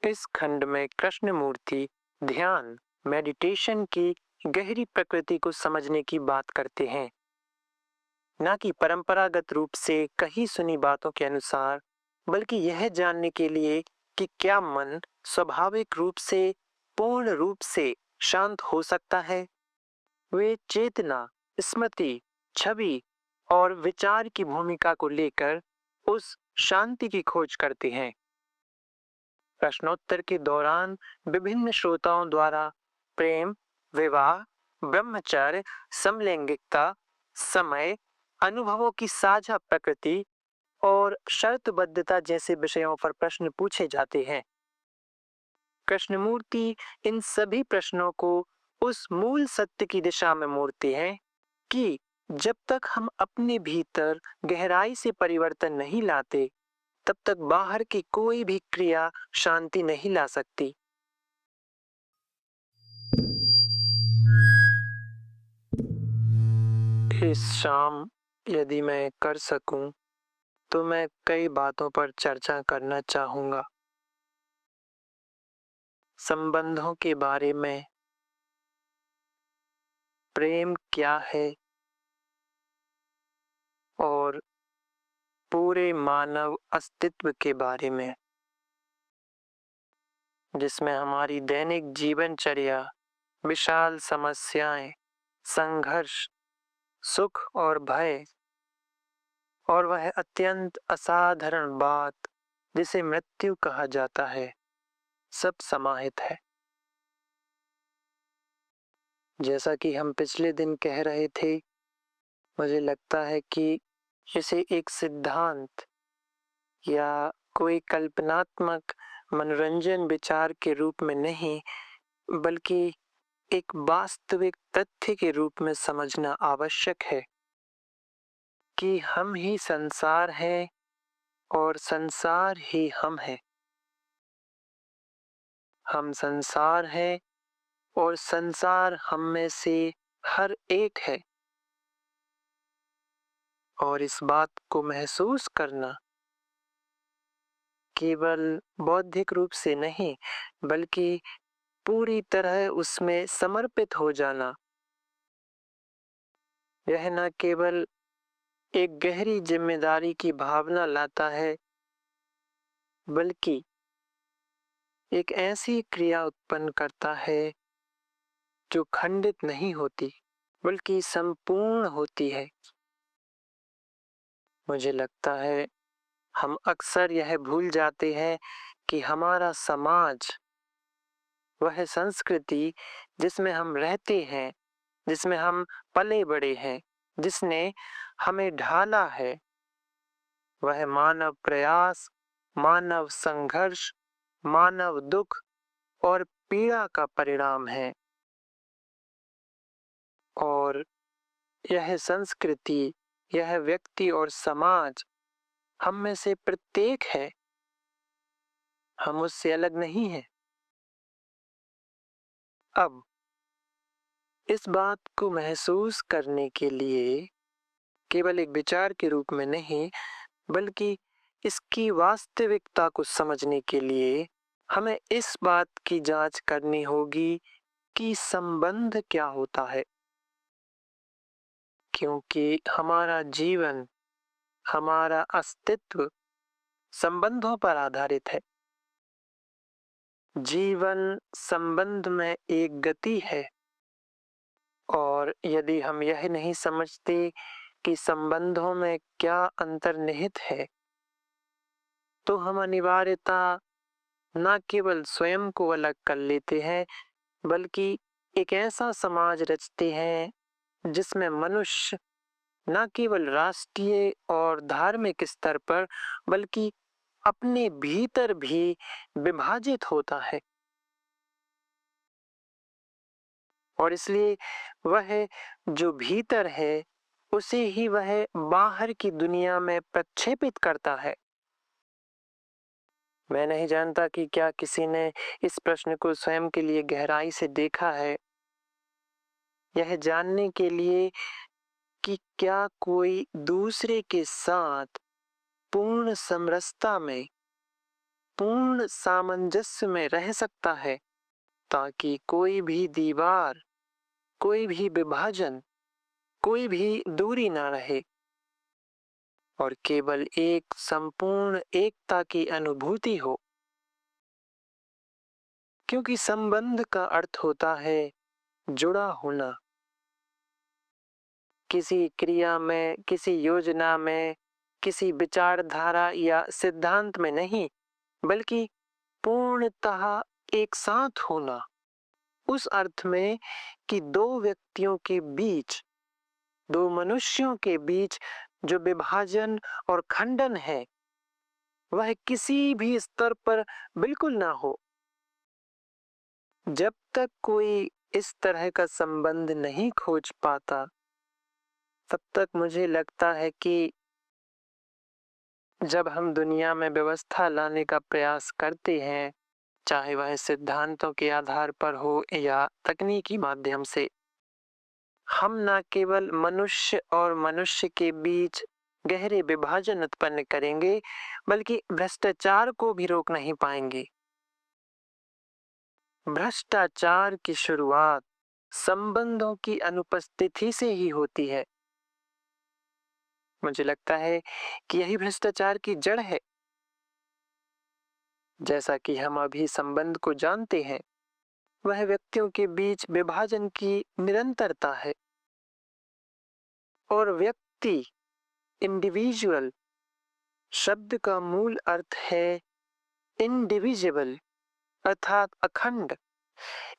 इस खंड में कृष्णमूर्ति ध्यान मेडिटेशन की गहरी प्रकृति को समझने की बात करते हैं, न कि परंपरागत रूप से कही सुनी बातों के अनुसार, बल्कि यह जानने के लिए कि क्या मन स्वाभाविक रूप से पूर्ण रूप से शांत हो सकता है। वे चेतना, स्मृति, छवि और विचार की भूमिका को लेकर उस शांति की खोज करते हैं। प्रश्नोत्तर के दौरान विभिन्न श्रोताओं द्वारा प्रेम, विवाह, ब्रह्मचर्य, समलैंगिकता, समय, अनुभवों की साझा प्रकृति और शर्तबद्धता जैसे विषयों पर प्रश्न पूछे जाते हैं। कृष्णमूर्ति इन सभी प्रश्नों को उस मूल सत्य की दिशा में मोड़ते हैं कि जब तक हम अपने भीतर गहराई से परिवर्तन नहीं लाते, तब तक बाहर की कोई भी क्रिया शांति नहीं ला सकती। इस शाम यदि मैं कर सकूं, तो मैं कई बातों पर चर्चा करना चाहूंगा। संबंधों के बारे में, प्रेम क्या है और पूरे मानव अस्तित्व के बारे में, जिसमें हमारी दैनिक जीवनचर्या, विशाल समस्याएं, संघर्ष, सुख और भय और वह अत्यंत असाधारण बात जिसे मृत्यु कहा जाता है, सब समाहित है। जैसा कि हम पिछले दिन कह रहे थे, मुझे लगता है कि इसे एक सिद्धांत या कोई कल्पनात्मक मनोरंजन विचार के रूप में नहीं, बल्कि एक वास्तविक तथ्य के रूप में समझना आवश्यक है कि हम ही संसार हैं और संसार ही हम हैं। हम संसार हैं और संसार हम में से हर एक है। और इस बात को महसूस करना केवल बौद्धिक रूप से नहीं, बल्कि पूरी तरह उसमें समर्पित हो जाना, यह न केवल एक गहरी जिम्मेदारी की भावना लाता है, बल्कि एक ऐसी क्रिया उत्पन्न करता है जो खंडित नहीं होती, बल्कि संपूर्ण होती है। मुझे लगता है हम अक्सर यह भूल जाते हैं कि हमारा समाज, वह संस्कृति जिसमें हम रहते हैं, जिसमें हम पले बड़े हैं, जिसने हमें ढाला है, वह मानव प्रयास, मानव संघर्ष, मानव दुख और पीड़ा का परिणाम है। और यह संस्कृति, यह व्यक्ति और समाज हम में से प्रत्येक है। हम उससे अलग नहीं हैं। अब इस बात को महसूस करने के लिए केवल एक विचार के रूप में नहीं, बल्कि इसकी वास्तविकता को समझने के लिए हमें इस बात की जांच करनी होगी कि संबंध क्या होता है। क्योंकि हमारा जीवन, हमारा अस्तित्व संबंधों पर आधारित है। जीवन संबंध में एक गति है, और यदि हम यह नहीं समझते कि संबंधों में क्या अंतर्निहित है, तो हम अनिवार्यता न केवल स्वयं को अलग कर लेते हैं, बल्कि एक ऐसा समाज रचते हैं जिसमें मनुष्य न केवल राष्ट्रीय और धार्मिक स्तर पर, बल्कि अपने भीतर भी विभाजित होता है। और इसलिए वह जो भीतर है, उसे ही वह बाहर की दुनिया में प्रक्षेपित करता है। मैं नहीं जानता कि क्या किसी ने इस प्रश्न को स्वयं के लिए गहराई से देखा है, यह जानने के लिए कि क्या कोई दूसरे के साथ पूर्ण समरसता में पूर्ण सामंजस्य में रह सकता है, ताकि कोई भी दीवार, कोई भी विभाजन, कोई भी दूरी ना रहे और केवल एक संपूर्ण एकता की अनुभूति हो। क्योंकि संबंध का अर्थ होता है जुड़ा होना, किसी क्रिया में, किसी योजना में, किसी विचारधारा या सिद्धांत में नहीं, बल्कि पूर्णतः एक साथ होना। उस अर्थ में कि दो व्यक्तियों के बीच, दो मनुष्यों के बीच जो विभाजन और खंडन है, वह किसी भी स्तर पर बिल्कुल ना हो। जब तक कोई इस तरह का संबंध नहीं खोज पाता, तब तक मुझे लगता है कि जब हम दुनिया में व्यवस्था लाने का प्रयास करते हैं, चाहे वह सिद्धांतों के आधार पर हो या तकनीकी माध्यम से, हम न केवल मनुष्य और मनुष्य के बीच गहरे विभाजन उत्पन्न करेंगे, बल्कि भ्रष्टाचार को भी रोक नहीं पाएंगे। भ्रष्टाचार की शुरुआत संबंधों की अनुपस्थिति से ही होती है। मुझे लगता है कि यही भ्रष्टाचार की जड़ है। जैसा कि हम अभी संबंध को जानते हैं, वह व्यक्तियों के बीच विभाजन की निरंतरता है। और व्यक्ति, इंडिविजुअल शब्द का मूल अर्थ है इंडिविजिबल, अर्थात अखंड।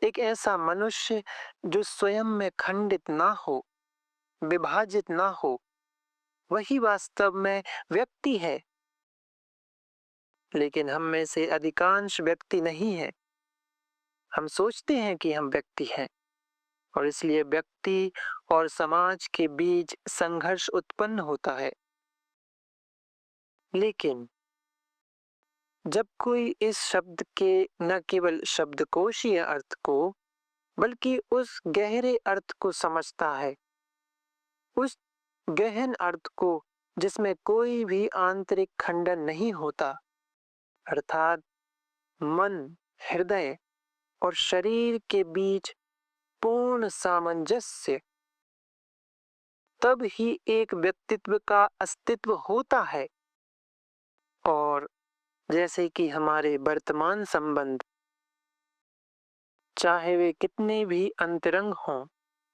एक ऐसा मनुष्य जो स्वयं में खंडित ना हो, विभाजित ना हो, वही वास्तव में व्यक्ति है। लेकिन हम में से अधिकांश व्यक्ति नहीं है। हम सोचते हैं कि हम व्यक्ति हैं और इसलिए व्यक्ति और समाज के बीच संघर्ष उत्पन्न होता है। लेकिन जब कोई इस शब्द के न केवल शब्दकोशीय अर्थ को, बल्कि उस गहरे अर्थ को समझता है, उस गहन अर्थ को जिसमें कोई भी आंतरिक खंडन नहीं होता, अर्थात मन, हृदय और शरीर के बीच पूर्ण सामंजस्य, तब ही एक व्यक्तित्व का अस्तित्व होता है। और जैसे कि हमारे वर्तमान संबंध, चाहे वे कितने भी अंतरंग हों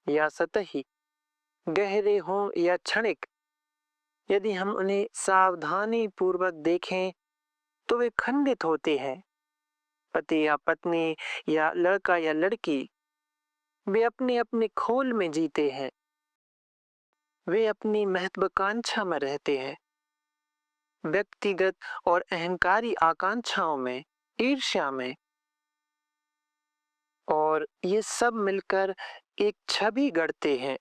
या सतही, गहरे हों या क्षणिक, यदि हम उन्हें सावधानी पूर्वक देखें तो वे खंडित होते हैं। पति या पत्नी या लड़का या लड़की, वे अपने अपने खोल में जीते हैं। वे अपनी महत्वाकांक्षा में रहते हैं, व्यक्तिगत और अहंकारी आकांक्षाओं में, ईर्ष्या में, और ये सब मिलकर एक छवि गढ़ते हैं,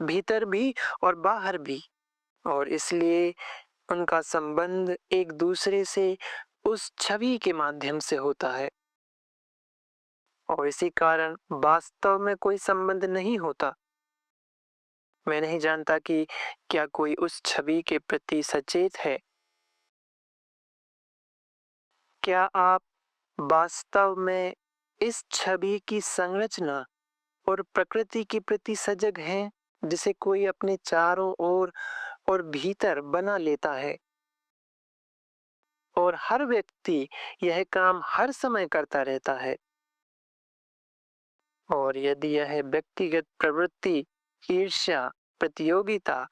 भीतर भी और बाहर भी। और इसलिए उनका संबंध एक दूसरे से उस छवि के माध्यम से होता है। और इसी कारण वास्तव में कोई संबंध नहीं होता। मैं नहीं जानता कि क्या कोई उस छवि के प्रति सचेत है। क्या आप वास्तव में इस छवि की संरचना और प्रकृति के प्रति सजग हैं, जिसे कोई अपने चारों ओर और भीतर बना लेता है? और हर व्यक्ति यह काम हर समय करता रहता है। और यदि यह व्यक्तिगत प्रवृत्ति, ईर्ष्या, प्रतियोगिता,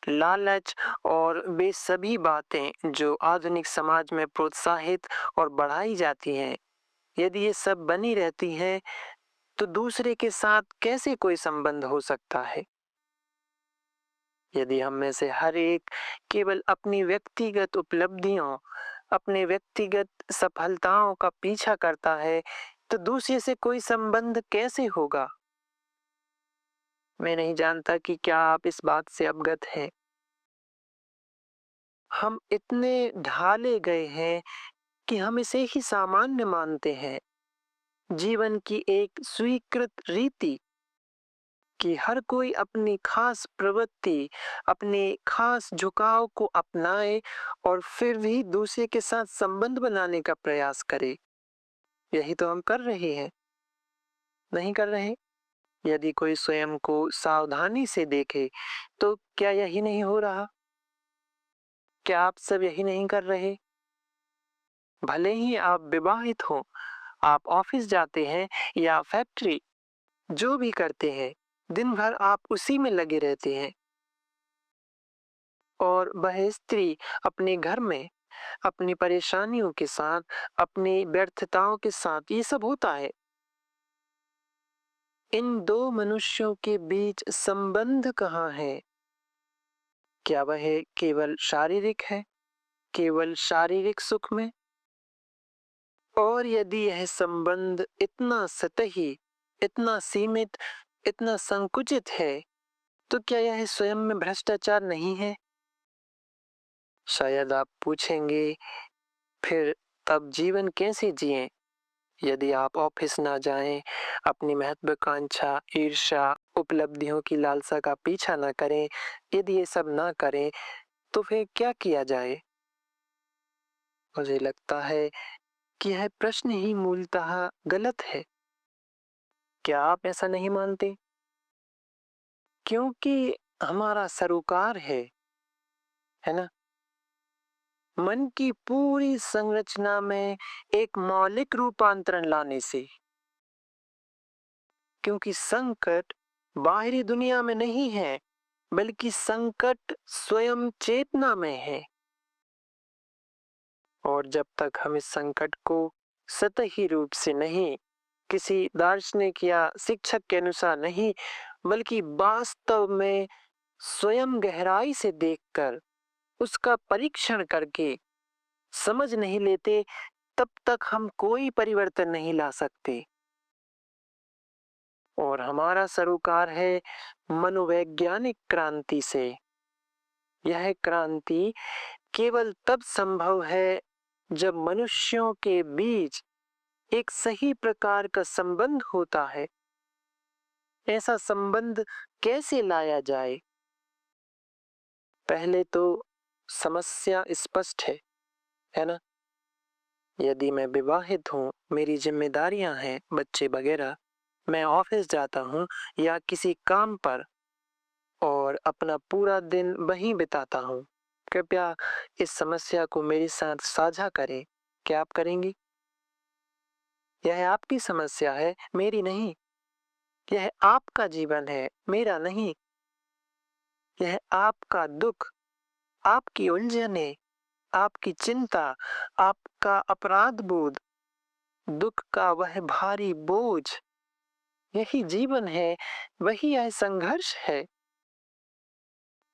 लालच और वे सभी बातें जो आधुनिक समाज में प्रोत्साहित और बढ़ाई जाती हैं, यदि ये सब बनी रहती हैं, तो दूसरे के साथ कैसे कोई संबंध हो सकता है? यदि हम में से हर एक केवल अपनी व्यक्तिगत उपलब्धियों, अपने व्यक्तिगत सफलताओं का पीछा करता है, तो दूसरे से कोई संबंध कैसे होगा? मैं नहीं जानता कि क्या आप इस बात से अवगत हैं। हम इतने ढाले गए हैं कि हम इसे ही सामान्य मानते हैं, जीवन की एक स्वीकृत रीति। कि हर कोई अपनी खास प्रवृत्ति, अपने खास झुकाव को अपनाए और फिर भी दूसरे के साथ संबंध बनाने का प्रयास करे। यही तो हम कर रहे हैं, नहीं कर रहे? यदि कोई स्वयं को सावधानी से देखे, तो क्या यही नहीं हो रहा? क्या आप सब यही नहीं कर रहे? भले ही आप विवाहित हो, आप ऑफिस जाते हैं या फैक्ट्री, जो भी करते हैं, दिन भर आप उसी में लगे रहते हैं। और वह स्त्री अपने घर में अपनी परेशानियों के साथ, अपनी व्यर्थताओं के साथ ये सब होता है। इन दो मनुष्यों के बीच संबंध कहाँ है? क्या वह केवल शारीरिक है, केवल शारीरिक सुख में? और यदि यह संबंध इतना सतही, इतना सीमित, इतना संकुचित है, तो क्या यह स्वयं में भ्रष्टाचार नहीं है? शायद आप पूछेंगे, फिर तब जीवन कैसे जिएं? यदि आप ऑफिस ना जाएं, अपनी महत्वाकांक्षा, ईर्ष्या, उपलब्धियों की लालसा का पीछा ना करें, यदि ये सब ना करें, तो फिर क्या किया जाए? मुझे लगता है कि यह प्रश्न ही मूलतः गलत है। क्या आप ऐसा नहीं मानते? क्योंकि हमारा सरोकार है ना? मन की पूरी संरचना में एक मौलिक रूपांतरण लाने से। क्योंकि संकट बाहरी दुनिया में नहीं है, बल्कि संकट स्वयं चेतना में है। और जब तक हम इस संकट को सतही रूप से नहीं, किसी दार्शनिक या शिक्षक के अनुसार नहीं, बल्कि वास्तव में स्वयं गहराई से देखकर, उसका परीक्षण करके समझ नहीं लेते, तब तक हम कोई परिवर्तन नहीं ला सकते। और हमारा सरोकार है मनोवैज्ञानिक क्रांति से। यह क्रांति केवल तब संभव है जब मनुष्यों के बीच एक सही प्रकार का संबंध होता है। ऐसा संबंध कैसे लाया जाए? पहले तो समस्या स्पष्ट है ना? यदि मैं विवाहित हूँ, मेरी जिम्मेदारियां हैं, बच्चे वगैरह, मैं ऑफिस जाता हूँ या किसी काम पर और अपना पूरा दिन वहीं बिताता हूँ। कृपया इस समस्या को मेरे साथ साझा करें। क्या आप करेंगी? यह आपकी समस्या है, मेरी नहीं। यह आपका जीवन है, मेरा नहीं। यह आपका दुख, आपकी उलझने, आपकी चिंता, आपका अपराध बोध, दुख का वह भारी बोझ, यही जीवन है, वही यह संघर्ष है।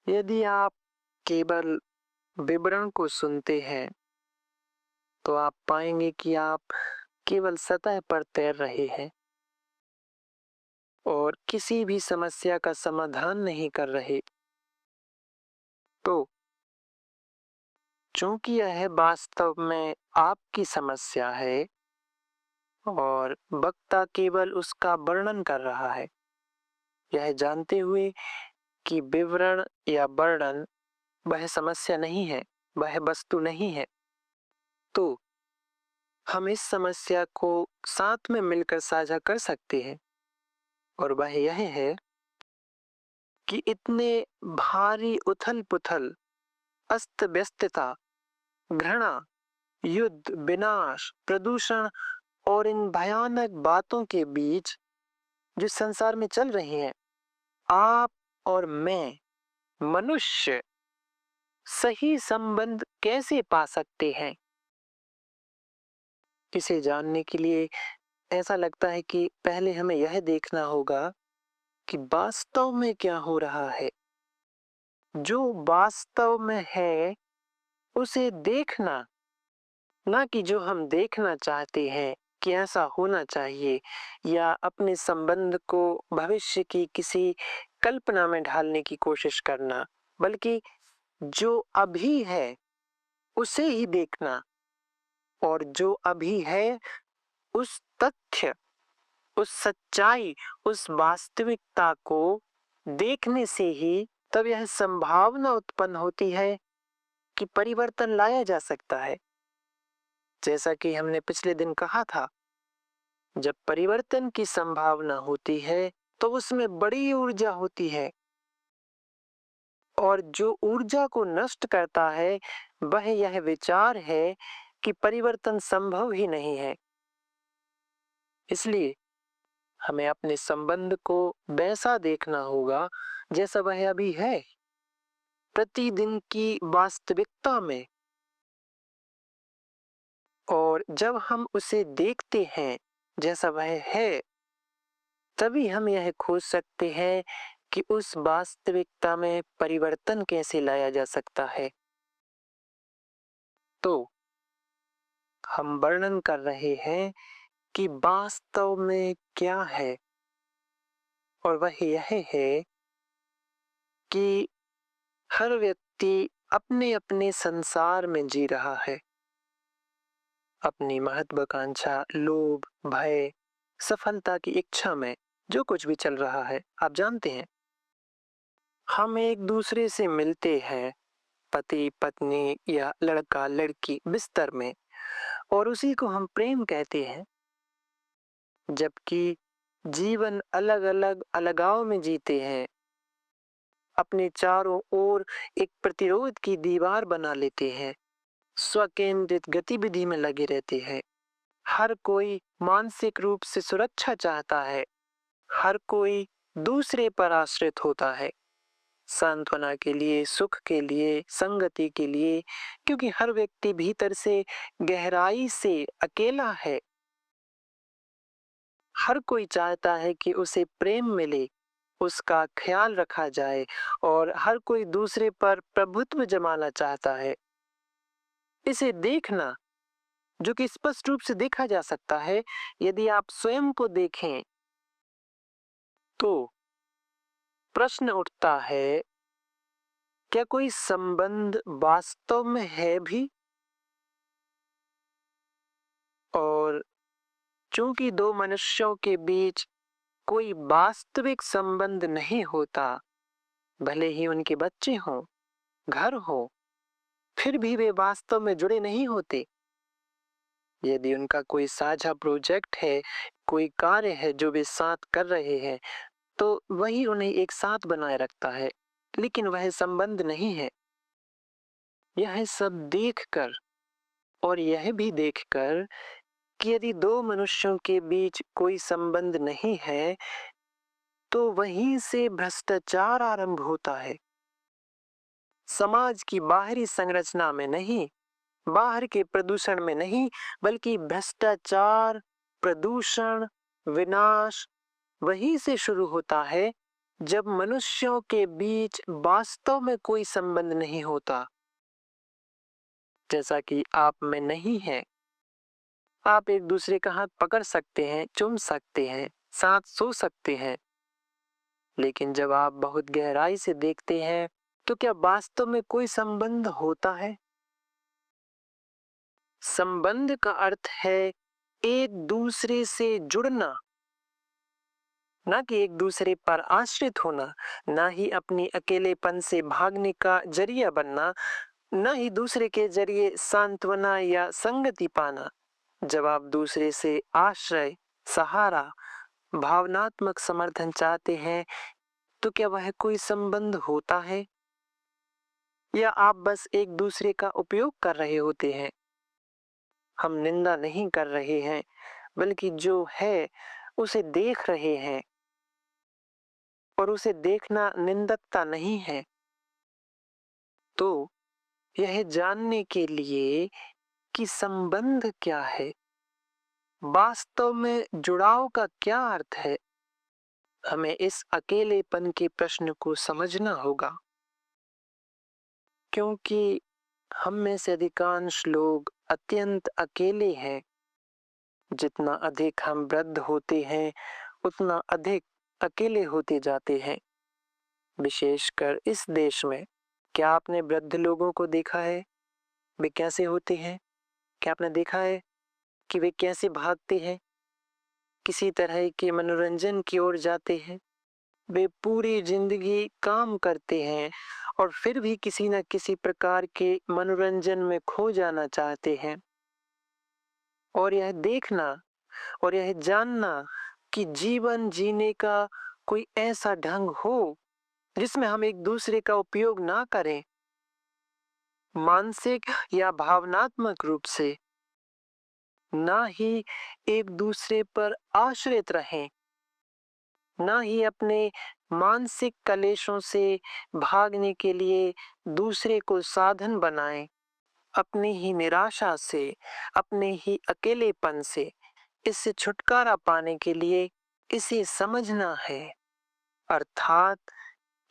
यदि आप केवल विवरण को सुनते हैं, तो आप पाएंगे कि आप केवल सतह पर तैर रहे हैं और किसी भी समस्या का समाधान नहीं कर रहे। तो चूंकि यह वास्तव में आपकी समस्या है और वक्ता केवल उसका वर्णन कर रहा है, यह जानते हुए कि विवरण या वर्णन वह समस्या नहीं है, वह वस्तु नहीं है, तो हम इस समस्या को साथ में मिलकर साझा कर सकते हैं। और वह यह है कि इतने भारी उथल पुथल, अस्त व्यस्तता, घृणा, युद्ध, विनाश, प्रदूषण और इन भयानक बातों के बीच जो संसार में चल रही हैं, आप और मैं, मनुष्य, सही संबंध कैसे पा सकते हैं? इसे जानने के लिए ऐसा लगता है कि पहले हमें यह देखना होगा कि वास्तव में क्या हो रहा है। जो वास्तव में है, उसे देखना, ना कि जो हम देखना चाहते हैं कि ऐसा होना चाहिए, या अपने संबंध को भविष्य की किसी कल्पना में ढालने की कोशिश करना, बल्कि जो अभी है उसे ही देखना। और जो अभी है, उस तथ्य, उस सच्चाई, उस वास्तविकता को देखने से ही तब यह संभावना उत्पन्न होती है कि परिवर्तन लाया जा सकता है। जैसा कि हमने पिछले दिन कहा था, जब परिवर्तन की संभावना होती है तो उसमें बड़ी ऊर्जा होती है, और जो ऊर्जा को नष्ट करता है वह यह विचार है कि परिवर्तन संभव ही नहीं है। इसलिए हमें अपने संबंध को वैसा देखना होगा जैसा वह अभी है, प्रतिदिन की वास्तविकता में। और जब हम उसे देखते हैं जैसा वह है, तभी हम यह खोज सकते हैं कि उस वास्तविकता में परिवर्तन कैसे लाया जा सकता है। तो हम वर्णन कर रहे हैं कि वास्तव में क्या है, और वह यह है कि हर व्यक्ति अपने अपने संसार में जी रहा है। अपनी महत्वाकांक्षा, लोभ, भय, सफलता की इच्छा में जो कुछ भी चल रहा है, आप जानते हैं। हम एक दूसरे से मिलते हैं, पति पत्नी या लड़का लड़की बिस्तर में, और उसी को हम प्रेम कहते हैं। जबकि जीवन अलग अलग अलगाव में जीते हैं, अपने चारों ओर एक प्रतिरोध की दीवार बना लेते हैं, स्वकेंद्रित गतिविधि में लगे रहते हैं। हर कोई मानसिक रूप से सुरक्षा चाहता है, हर कोई दूसरे पर आश्रित होता है, सांत्वना के लिए, सुख के लिए, संगति के लिए, क्योंकि हर व्यक्ति भीतर से गहराई से अकेला है। हर कोई चाहता है कि उसे प्रेम मिले, उसका ख्याल रखा जाए, और हर कोई दूसरे पर प्रभुत्व जमाना चाहता है। इसे देखना, जो कि स्पष्ट रूप से देखा जा सकता है यदि आप स्वयं को देखें, तो प्रश्न उठता है, क्या कोई संबंध वास्तव में है भी? और चूंकि दो मनुष्यों के बीच कोई वास्तविक संबंध नहीं होता, भले ही उनके बच्चे हों, घर हो, फिर भी वे वास्तव में जुड़े नहीं होते। यदि उनका कोई साझा प्रोजेक्ट है, कोई कार्य है जो वे साथ कर रहे हैं, तो वही उन्हें एक साथ बनाए रखता है, लेकिन वह संबंध नहीं है। यह सब देखकर, और यह भी देखकर कि यदि दो मनुष्यों के बीच कोई संबंध नहीं है, तो वहीं से भ्रष्टाचार आरंभ होता है। समाज की बाहरी संरचना में नहीं, बाहर के प्रदूषण में नहीं, बल्कि भ्रष्टाचार, प्रदूषण, विनाश वहीं से शुरू होता है जब मनुष्यों के बीच वास्तव में कोई संबंध नहीं होता। जैसा कि आप में नहीं है। आप एक दूसरे का हाथ पकड़ सकते हैं, चूम सकते हैं, साथ सो सकते हैं, लेकिन जब आप बहुत गहराई से देखते हैं तो क्या वास्तव में कोई संबंध होता है? संबंध का अर्थ है एक दूसरे से जुड़ना, ना कि एक दूसरे पर आश्रित होना, ना ही अपनी अकेलेपन से भागने का जरिया बनना, ना ही दूसरे के जरिए सांत्वना या संगति पाना। जब आप दूसरे से आश्रय, सहारा, भावनात्मक समर्थन चाहते हैं, तो क्या वह कोई संबंध होता है, या आप बस एक दूसरे का उपयोग कर रहे होते हैं? हम निंदा नहीं कर रहे हैं, बल्कि जो है उसे देख रहे हैं, और उसे देखना निंदकता नहीं है। तो यह जानने के लिए कि संबंध क्या है, वास्तव में जुड़ाव का क्या अर्थ है, हमें इस अकेलेपन के प्रश्न को समझना होगा। क्योंकि हम में से अधिकांश लोग अत्यंत अकेले हैं। जितना अधिक हम वृद्ध होते हैं, उतना अधिक अकेले होते जाते हैं। विशेषकर इस देश में। क्या आपने वृद्ध लोगों को देखा है? वे कैसे होते हैं? क्या आपने देखा है कि वे कैसे भागते हैं? किसी तरह के मनोरंजन की ओर जाते हैं। वे पूरी जिंदगी काम करते हैं और फिर भी किसी न किसी प्रकार के मनोरंजन में खो जाना चाहते हैं। और यह देखना और यह जानना कि जीवन जीने का कोई ऐसा ढंग हो जिसमें हम एक दूसरे का उपयोग ना करें, मानसिक या भावनात्मक रूप से, ना ही एक दूसरे पर आश्रित रहें, ना ही अपने मानसिक कलेशों से भागने के लिए दूसरे को साधन बनाएं। अपनी ही निराशा से, अपने ही अकेलेपन से, इससे छुटकारा पाने के लिए इसे समझना है। अर्थात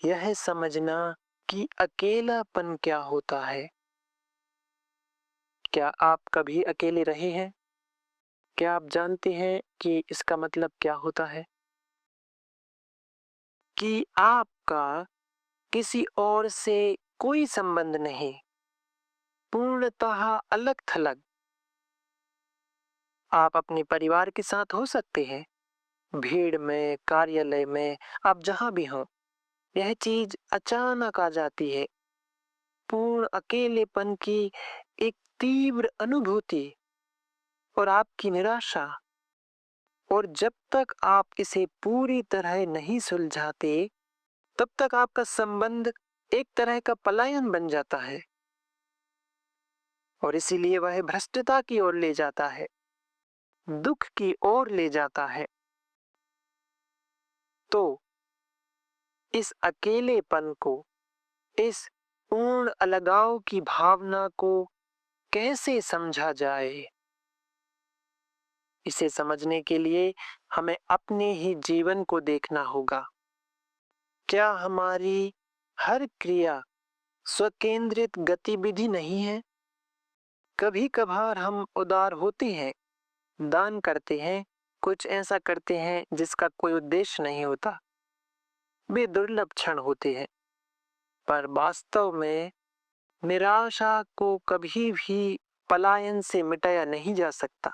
यह समझना कि अकेलापन क्या होता है। क्या आप कभी अकेले रहे हैं? क्या आप जानते हैं कि इसका मतलब क्या होता है? कि आपका किसी और से कोई संबंध नहीं, पूर्णतः अलग थलग। आप अपने परिवार के साथ हो सकते हैं, भीड़ में, कार्यालय में, आप जहां भी हो, यह चीज अचानक आ जाती है, पूर्ण अकेलेपन की एक तीव्र अनुभूति और आपकी निराशा। और जब तक आप इसे पूरी तरह नहीं सुलझाते, तब तक आपका संबंध एक तरह का पलायन बन जाता है और इसीलिए वह भ्रष्टता की ओर ले जाता है, दुख की ओर ले जाता है। तो इस अकेलेपन को, इस पूर्ण अलगाव की भावना को कैसे समझा जाए? इसे समझने के लिए हमें अपने ही जीवन को देखना होगा। क्या हमारी हर क्रिया स्वकेंद्रित गतिविधि नहीं है? कभी कभार हम उदार होते हैं, दान करते हैं, कुछ ऐसा करते हैं जिसका कोई उद्देश्य नहीं होता। वे दुर्लभ क्षण होते हैं, पर वास्तव में निराशा को कभी भी पलायन से मिटाया नहीं जा सकता।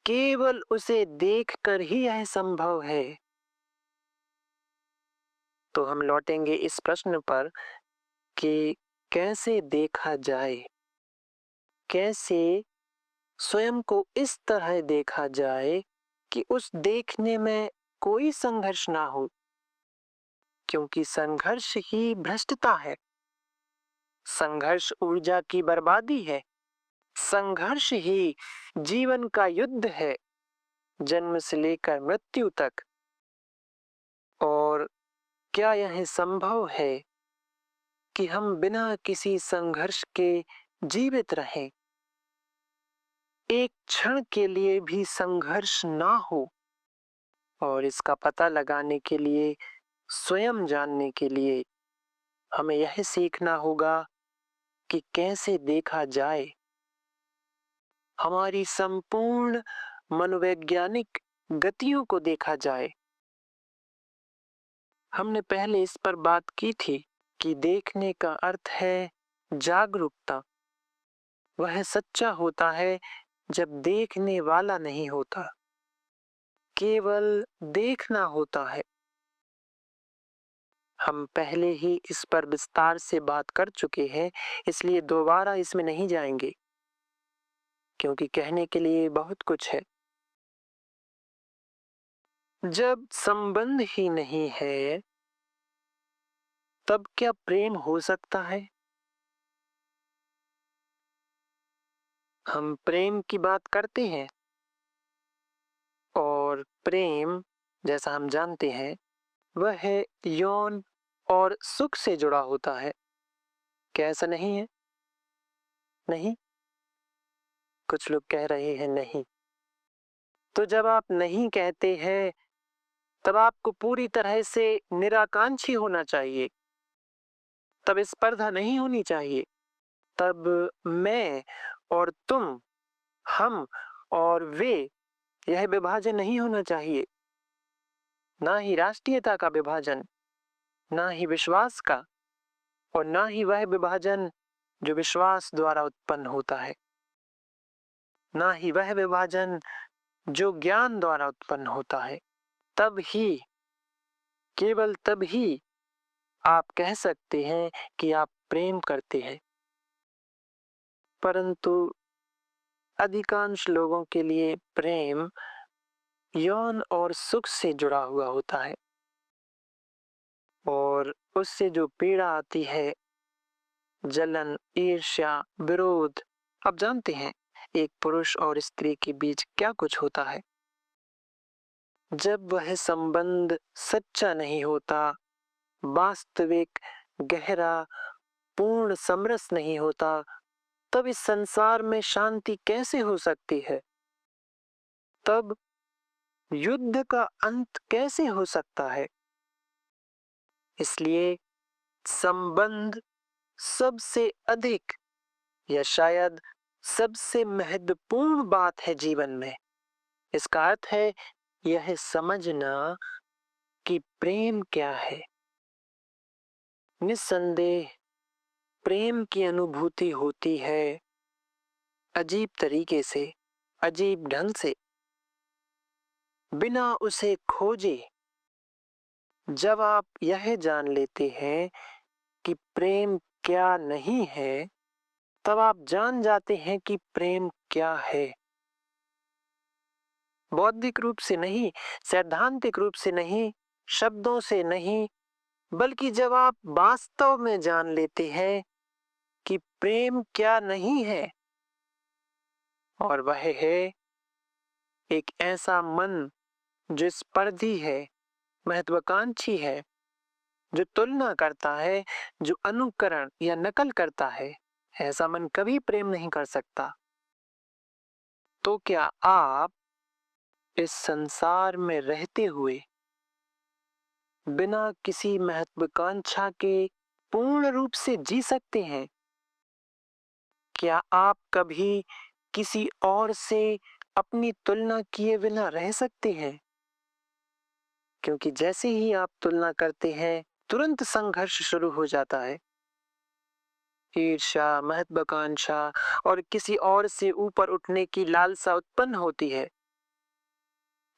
केवल उसे देखकर ही यह संभव है। तो हम लौटेंगे इस प्रश्न पर कि कैसे देखा जाए, कैसे स्वयं को इस तरह देखा जाए कि उस देखने में कोई संघर्ष ना हो, क्योंकि संघर्ष ही भ्रष्टता है, संघर्ष ऊर्जा की बर्बादी है, संघर्ष ही जीवन का युद्ध है, जन्म से लेकर मृत्यु तक। और क्या यह संभव है कि हम बिना किसी संघर्ष के जीवित रहें? एक क्षण के लिए भी संघर्ष ना हो। और इसका पता लगाने के लिए, स्वयं जानने के लिए हमें यह सीखना होगा कि कैसे देखा जाए। हमारी संपूर्ण मनोवैज्ञानिक गतियों को देखा जाए। हमने पहले इस पर बात की थी कि देखने का अर्थ है जागरूकता। वह सच्चा होता है जब देखने वाला नहीं होता, केवल देखना होता है। हम पहले ही इस पर विस्तार से बात कर चुके हैं, इसलिए दोबारा इसमें नहीं जाएंगे, क्योंकि कहने के लिए बहुत कुछ है। जब संबंध ही नहीं है, तब क्या प्रेम हो सकता है? हम प्रेम की बात करते हैं और प्रेम, जैसा हम जानते हैं, वह है यौन और सुख से जुड़ा होता है। क्या ऐसा नहीं है? नहीं? कुछ लोग कह रहे हैं नहीं। तो जब आप नहीं कहते हैं, तब आपको पूरी तरह से निराकांक्षी होना चाहिए। तब स्पर्धा नहीं होनी चाहिए। तब मैं और तुम, हम और वे, यह विभाजन नहीं होना चाहिए। ना ही राष्ट्रीयता का विभाजन, ना ही विश्वास का, और ना ही वह विभाजन जो विश्वास द्वारा उत्पन्न होता है, ना ही वह विभाजन जो ज्ञान द्वारा उत्पन्न होता है, तब ही, केवल तब ही आप कह सकते हैं कि आप प्रेम करते हैं। परंतु अधिकांश लोगों के लिए प्रेम यौन और सुख से जुड़ा हुआ होता है, और उससे जो पीड़ा आती है, जलन, ईर्ष्या, विरोध, आप जानते हैं एक पुरुष और स्त्री के बीच क्या कुछ होता है। जब वह संबंध सच्चा नहीं होता, वास्तविक, गहरा, पूर्ण, समरस नहीं होता, तब इस संसार में शांति कैसे हो सकती है? तब युद्ध का अंत कैसे हो सकता है? इसलिए संबंध सबसे अधिक, या शायद सबसे महत्वपूर्ण बात है जीवन में। इसका अर्थ है यह समझना कि प्रेम क्या है। निस्संदेह प्रेम की अनुभूति होती है अजीब तरीके से, अजीब ढंग से, बिना उसे खोजे। जब आप यह जान लेते हैं कि प्रेम क्या नहीं है, तब आप जान जाते हैं कि प्रेम क्या है। बौद्धिक रूप से नहीं, सैद्धांतिक रूप से नहीं, शब्दों से नहीं, बल्कि जब आप वास्तव में जान लेते हैं कि प्रेम क्या नहीं है, और वह है एक ऐसा मन जो स्पर्धी है, महत्वाकांक्षी है, जो तुलना करता है, जो अनुकरण या नकल करता है, ऐसा मन कभी प्रेम नहीं कर सकता। तो क्या आप इस संसार में रहते हुए बिना किसी महत्वाकांक्षा के पूर्ण रूप से जी सकते हैं? क्या आप कभी किसी और से अपनी तुलना किए बिना रह सकते हैं? क्योंकि जैसे ही आप तुलना करते हैं, तुरंत संघर्ष शुरू हो जाता है। ईर्ष्या, महत्वाकांक्षा और किसी और से ऊपर उठने की लालसा उत्पन्न होती है।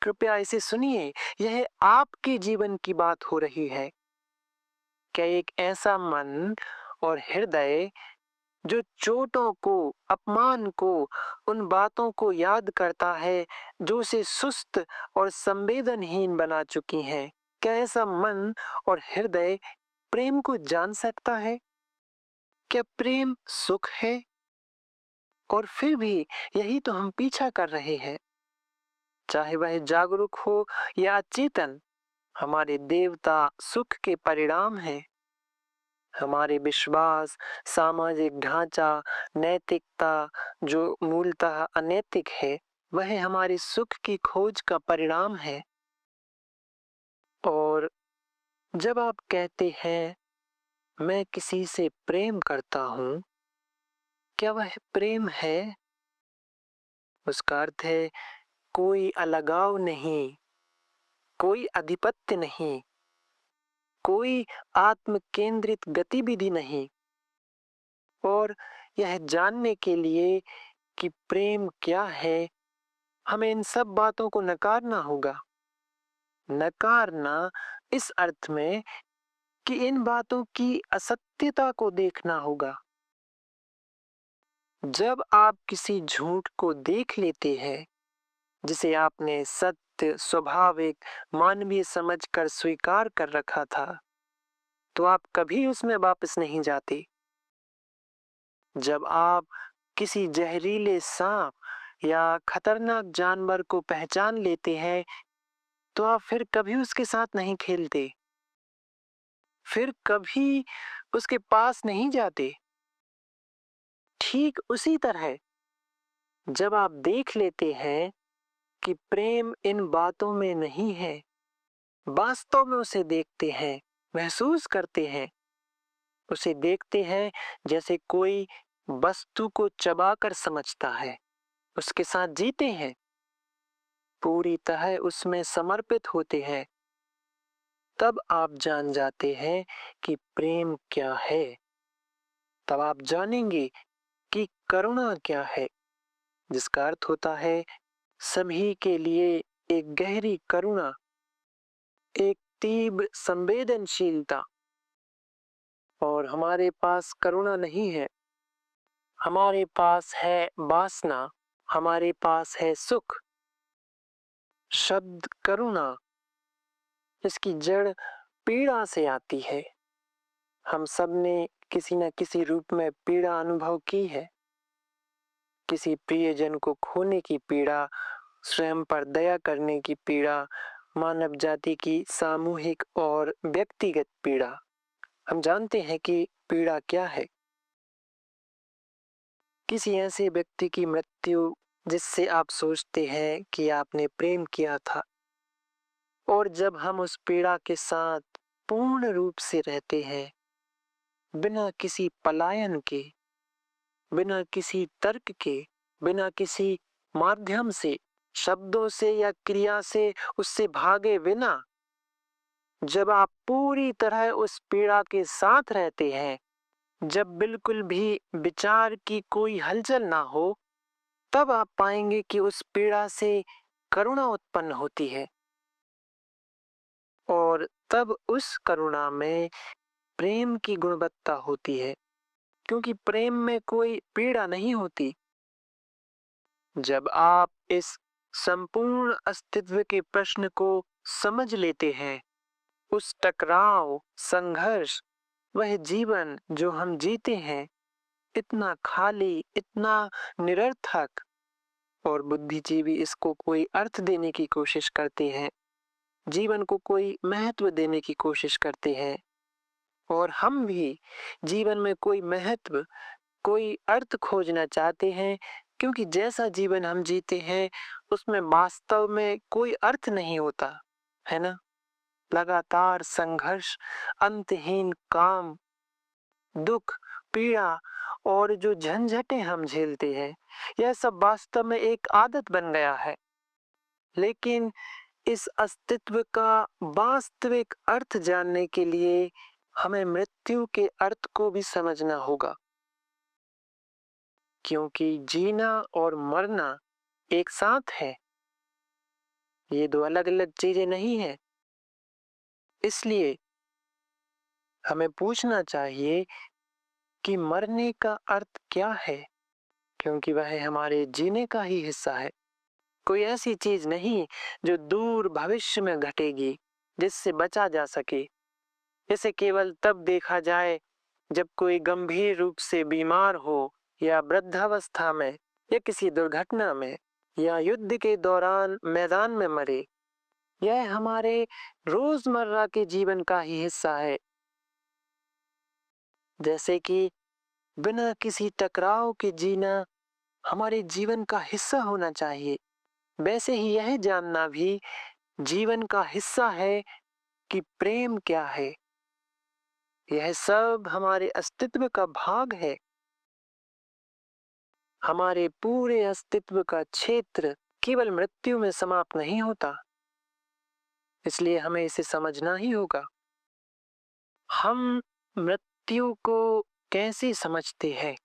कृपया इसे सुनिए, यह आपके जीवन की बात हो रही है। क्या एक ऐसा मन और हृदय जो चोटों को, अपमान को, उन बातों को याद करता है जो उसे सुस्त और संवेदनहीन बना चुकी हैं, क्या ऐसा मन और हृदय प्रेम को जान सकता है? क्या प्रेम सुख है? और फिर भी यही तो हम पीछा कर रहे हैं। चाहे वह जागरूक हो या अचेतन, हमारे देवता सुख के परिणाम हैं। हमारे विश्वास, सामाजिक ढांचा, नैतिकता जो मूलतः अनैतिक है, वह हमारे सुख की खोज का परिणाम है। और जब आप कहते हैं मैं किसी से प्रेम करता हूं, क्या वह प्रेम है? उसका अर्थ है कोई अलगाव नहीं, कोई आधिपत्य नहीं, कोई आत्म केंद्रित गतिविधि नहीं। और यह जानने के लिए कि प्रेम क्या है, हमें इन सब बातों को नकारना होगा। नकारना इस अर्थ में कि इन बातों की असत्यता को देखना होगा। जब आप किसी झूठ को देख लेते हैं जिसे आपने सत्य, स्वाभाविक, मानवीय समझकर स्वीकार कर रखा था, तो आप कभी उसमें वापस नहीं जाते। जब आप किसी जहरीले सांप या खतरनाक जानवर को पहचान लेते हैं, तो आप फिर कभी उसके साथ नहीं खेलते, फिर कभी उसके पास नहीं जाते। ठीक उसी तरह जब आप देख लेते हैं कि प्रेम इन बातों में नहीं है, वास्तव में उसे देखते हैं, महसूस करते हैं, उसे देखते हैं जैसे कोई वस्तु को चबाकर समझता है, उसके साथ जीते हैं, पूरी तरह उसमें समर्पित होते हैं, तब आप जान जाते हैं कि प्रेम क्या है। तब आप जानेंगे कि करुणा क्या है, जिसका अर्थ होता है सभी के लिए एक गहरी करुणा, एक तीव्र संवेदनशीलता। और हमारे पास करुणा नहीं है, हमारे पास है वासना, हमारे पास है सुख। शब्द करुणा, इसकी जड़ पीड़ा से आती है। हम सब ने किसी न किसी रूप में पीड़ा अनुभव की है। किसी प्रियजन को खोने की पीड़ा, स्वयं पर दया करने की पीड़ा, मानव जाति की सामूहिक और व्यक्तिगत पीड़ा। हम जानते हैं कि पीड़ा क्या है। किसी ऐसे व्यक्ति की मृत्यु जिससे आप सोचते हैं कि आपने प्रेम किया था, और जब हम उस पीड़ा के साथ पूर्ण रूप से रहते हैं, बिना किसी पलायन के, बिना किसी तर्क के, बिना किसी माध्यम से, शब्दों से या क्रिया से उससे भागे बिना, जब आप पूरी तरह उस पीड़ा के साथ रहते हैं, जब बिल्कुल भी विचार की कोई हलचल ना हो, तब आप पाएंगे कि उस पीड़ा से करुणा उत्पन्न होती है। और तब उस करुणा में प्रेम की गुणवत्ता होती है, क्योंकि प्रेम में कोई पीड़ा नहीं होती। जब आप इस संपूर्ण अस्तित्व के प्रश्न को समझ लेते हैं, उस टकराव, संघर्ष, वह जीवन जो हम जीते हैं, इतना खाली, इतना निरर्थक, और बुद्धिजीवी इसको कोई अर्थ देने की कोशिश करते हैं, जीवन को कोई महत्व देने की कोशिश करते हैं। और हम भी जीवन में कोई महत्व, कोई अर्थ खोजना चाहते हैं, क्योंकि जैसा जीवन हम जीते हैं उसमें वास्तव में कोई अर्थ नहीं होता है ना। लगातार संघर्ष, अंतहीन काम, दुख, पीड़ा और जो झंझटें हम झेलते हैं, यह सब वास्तव में एक आदत बन गया है। लेकिन इस अस्तित्व का वास्तविक अर्थ जानने के लिए हमें मृत्यु के अर्थ को भी समझना होगा, क्योंकि जीना और मरना एक साथ है, ये दो अलग अलग चीजें नहीं है। इसलिए हमें पूछना चाहिए कि मरने का अर्थ क्या है, क्योंकि वह हमारे जीने का ही हिस्सा है। कोई ऐसी चीज नहीं जो दूर भविष्य में घटेगी, जिससे बचा जा सके। इसे केवल तब देखा जाए जब कोई गंभीर रूप से बीमार हो, या वृद्धावस्था में, या किसी दुर्घटना में, या युद्ध के दौरान मैदान में मरे। यह हमारे रोजमर्रा के जीवन का ही हिस्सा है। जैसे कि बिना किसी टकराव के जीना हमारे जीवन का हिस्सा होना चाहिए, वैसे ही यह जानना भी जीवन का हिस्सा है कि प्रेम क्या है। यह सब हमारे अस्तित्व का भाग है। हमारे पूरे अस्तित्व का क्षेत्र केवल मृत्यु में समाप्त नहीं होता, इसलिए हमें इसे समझना ही होगा। हम मृत्यु को कैसे समझते हैं?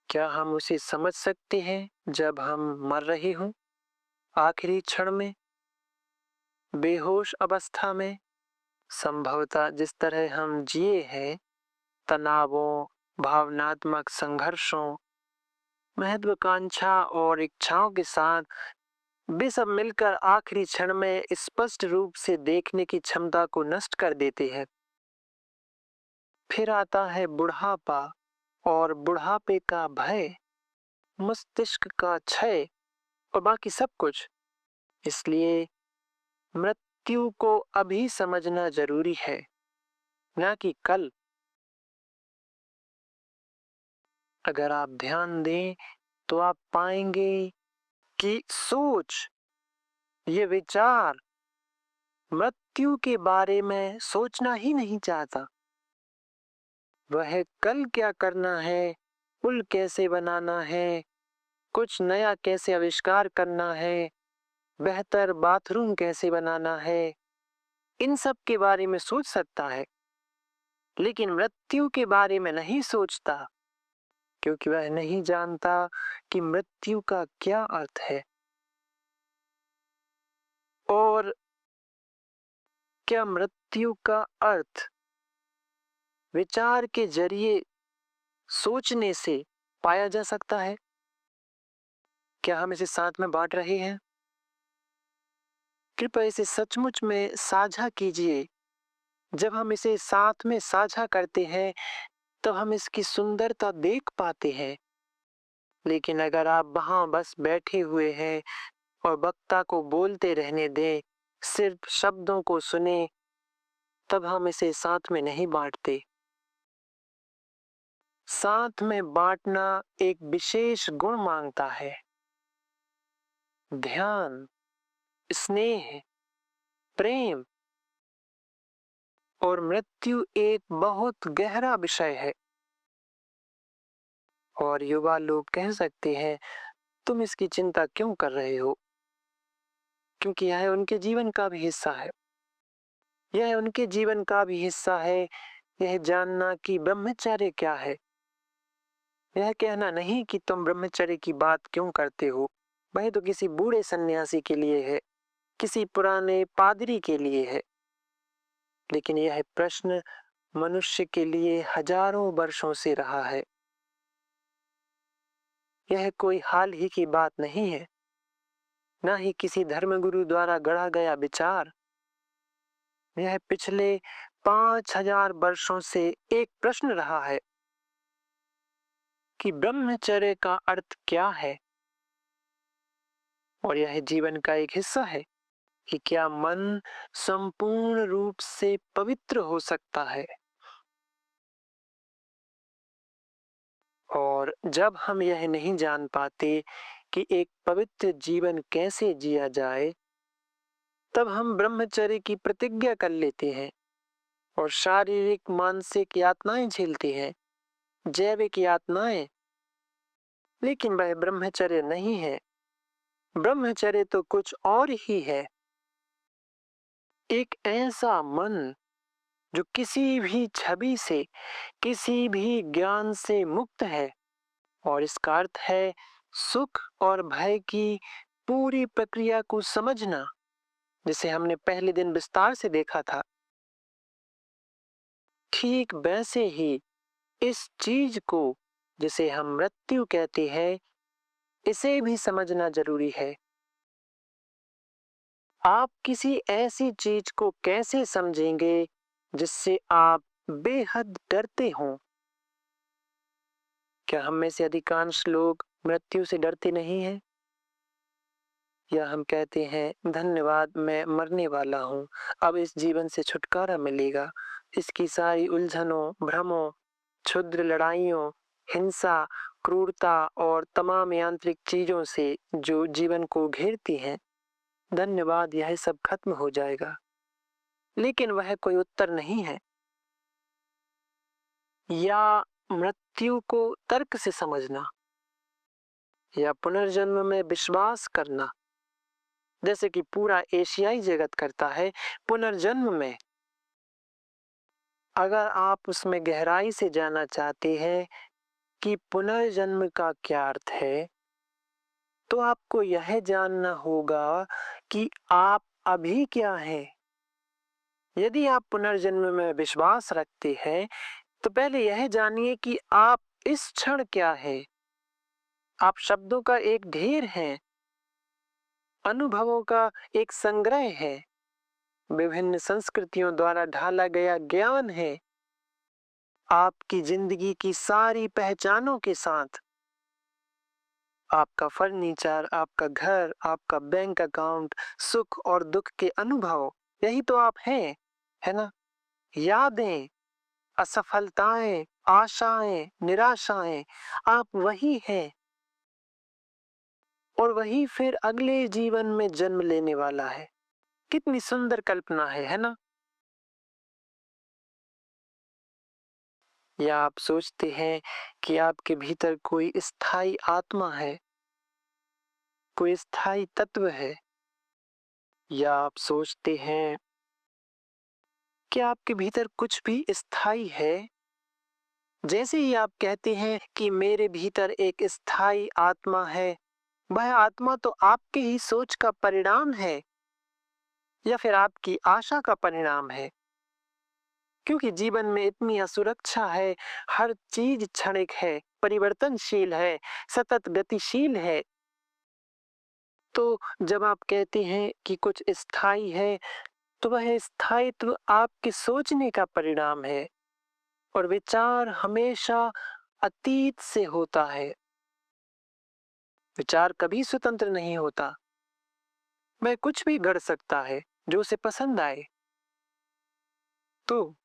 क्या हम उसे समझ सकते हैं जब हम मर रहे हों, आखिरी क्षण में, बेहोश अवस्था में? संभवतः जिस तरह हम जिए हैं, तनावों, भावनात्मक संघर्षों, महत्वाकांक्षा और इच्छाओं के साथ, वे सब मिलकर आखिरी क्षण में स्पष्ट रूप से देखने की क्षमता को नष्ट कर देते हैं। फिर आता है बुढ़ापा, और बुढ़ापे का भय, मस्तिष्क का क्षय और बाकी सब कुछ। इसलिए मृत्यु को अभी समझना जरूरी है, ना कि कल। अगर आप ध्यान दें तो आप पाएंगे कि सोच, ये विचार मृत्यु के बारे में सोचना ही नहीं चाहता। वह कल क्या करना है, पुल कैसे बनाना है, कुछ नया कैसे आविष्कार करना है, बेहतर बाथरूम कैसे बनाना है, इन सब के बारे में सोच सकता है, लेकिन मृत्यु के बारे में नहीं सोचता क्योंकि वह नहीं जानता कि मृत्यु का क्या अर्थ है और क्या मृत्यु का अर्थ विचार के जरिए सोचने से पाया जा सकता है। क्या हम इसे साथ में बांट रहे हैं? कृपया इसे सचमुच में साझा कीजिए। जब हम इसे साथ में साझा करते हैं तब हम इसकी सुंदरता देख पाते हैं। लेकिन अगर आप वहां बस बैठे हुए हैं और वक्ता को बोलते रहने दें, सिर्फ शब्दों को सुने, तब हम इसे साथ में नहीं बांटते। साथ में बांटना एक विशेष गुण मांगता है। ध्यान, स्नेह, प्रेम और मृत्यु एक बहुत गहरा विषय है। और युवा लोग कह सकते हैं, तुम इसकी चिंता क्यों कर रहे हो? क्योंकि यह उनके जीवन का भी हिस्सा है। यह उनके जीवन का भी हिस्सा है, यह जानना कि ब्रह्मचर्य क्या है। यह कहना नहीं कि तुम ब्रह्मचर्य की बात क्यों करते हो, वह तो किसी बूढ़े सन्यासी के लिए है, किसी पुराने पादरी के लिए है। लेकिन यह प्रश्न मनुष्य के लिए हजारों वर्षों से रहा है। यह कोई हाल ही की बात नहीं है, ना ही किसी धर्मगुरु द्वारा गढ़ा गया विचार। यह पिछले 5000 वर्षों से एक प्रश्न रहा है कि ब्रह्मचर्य का अर्थ क्या है। और यह जीवन का एक हिस्सा है कि क्या मन संपूर्ण रूप से पवित्र हो सकता है। और जब हम यह नहीं जान पाते कि एक पवित्र जीवन कैसे जिया जाए, तब हम ब्रह्मचर्य की प्रतिज्ञा कर लेते हैं और शारीरिक मानसिक यातनाएं झेलते हैं, जैविक यातनाएं। लेकिन वह ब्रह्मचर्य नहीं है। ब्रह्मचर्य तो कुछ और ही है। एक ऐसा मन जो किसी भी छवि से, किसी भी ज्ञान से मुक्त है। और इसका अर्थ है सुख और भय की पूरी प्रक्रिया को समझना, जिसे हमने पहले दिन विस्तार से देखा था। ठीक वैसे ही इस चीज को, जिसे हम मृत्यु कहते हैं, इसे भी समझना जरूरी है। आप किसी ऐसी चीज को कैसे समझेंगे जिससे आप बेहद डरते हों? क्या हम में से अधिकांश लोग मृत्यु से डरते नहीं हैं? या हम कहते हैं, धन्यवाद, मैं मरने वाला हूँ, अब इस जीवन से छुटकारा मिलेगा। इसकी सारी उलझनों, भ्रमों, क्षुद्र लड़ाइयों, हिंसा, क्रूरता और तमाम यांत्रिक चीजों से जो जीवन को घेरती हैं, धन्यवाद, यह सब खत्म हो जाएगा। लेकिन वह कोई उत्तर नहीं है। या मृत्यु को तर्क से समझना, या पुनर्जन्म में विश्वास करना, जैसे कि पूरा एशियाई जगत करता है। पुनर्जन्म में अगर आप उसमें गहराई से जानना चाहते हैं कि पुनर्जन्म का क्या अर्थ है, तो आपको यह जानना होगा कि आप अभी क्या हैं। यदि आप पुनर्जन्म में विश्वास रखते हैं, तो पहले यह जानिए कि आप इस क्षण क्या है। आप शब्दों का एक ढेर हैं, अनुभवों का एक संग्रह है, विभिन्न संस्कृतियों द्वारा ढाला गया ज्ञान है। आपकी जिंदगी की सारी पहचानों के साथ आपका फर्नीचर, आपका घर, आपका बैंक अकाउंट, सुख और दुख के अनुभव, यही तो आप हैं, है ना? यादें, असफलताएं, आशाएं, निराशाएं, आप वही हैं। और वही फिर अगले जीवन में जन्म लेने वाला है। कितनी सुंदर कल्पना है ना? या आप सोचते हैं कि आपके भीतर कोई स्थायी आत्मा है, कोई स्थायी तत्व है? या आप सोचते हैं कि आपके भीतर कुछ भी स्थायी है? जैसे ही आप कहते हैं कि मेरे भीतर एक स्थायी आत्मा है, वह आत्मा तो आपके ही सोच का परिणाम है या फिर आपकी आशा का परिणाम है। क्योंकि जीवन में इतनी असुरक्षा है, हर चीज क्षणिक है, परिवर्तनशील है, सतत गतिशील है। तो जब आप कहते हैं कि कुछ स्थायी है, तो वह स्थायित्व आपके सोचने का परिणाम है और विचार हमेशा अतीत से होता है। विचार कभी स्वतंत्र नहीं होता। वह कुछ भी गढ़ सकता है जो उसे पसंद आए। तो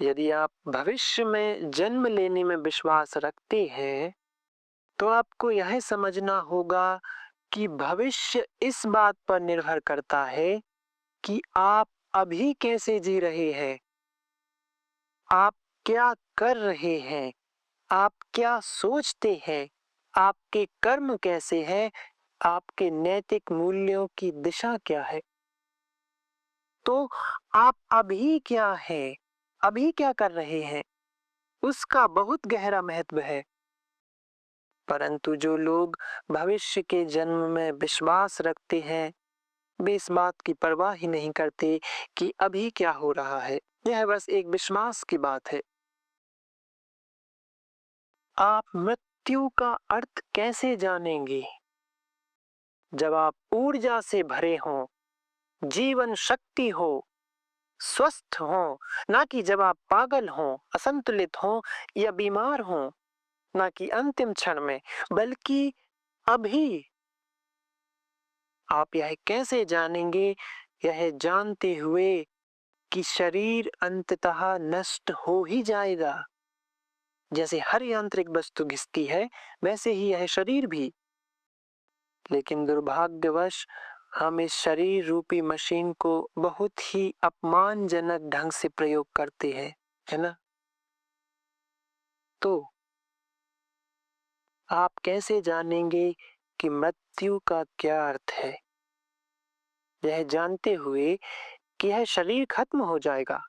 यदि आप भविष्य में जन्म लेने में विश्वास रखते हैं, तो आपको यह समझना होगा कि भविष्य इस बात पर निर्भर करता है कि आप अभी कैसे जी रहे हैं, आप क्या कर रहे हैं, आप क्या सोचते हैं, आपके कर्म कैसे हैं, आपके नैतिक मूल्यों की दिशा क्या है। तो आप अभी क्या हैं, अभी क्या कर रहे हैं, उसका बहुत गहरा महत्व है। परंतु जो लोग भविष्य के जन्म में विश्वास रखते हैं, वे इस बात की परवाह ही नहीं करते कि अभी क्या हो रहा है। यह बस एक विश्वास की बात है। आप मृत्यु का अर्थ कैसे जानेंगे? जब आप ऊर्जा से भरे हों, जीवन शक्ति हो, स्वस्थ हों, ना कि जब आप पागल हों, असंतुलित हों या बीमार हों, ना कि अंतिम क्षण में, बल्कि अभी। आप यह कैसे जानेंगे? यह जानते हुए कि शरीर अंततः नष्ट हो ही जाएगा। जैसे हर यांत्रिक वस्तु घिसती है, वैसे ही यह शरीर भी। लेकिन दुर्भाग्यवश हम इस शरीर रूपी मशीन को बहुत ही अपमानजनक ढंग से प्रयोग करते हैं, है ना? तो आप कैसे जानेंगे कि मृत्यु का क्या अर्थ है? यह जानते हुए कि यह शरीर खत्म हो जाएगा।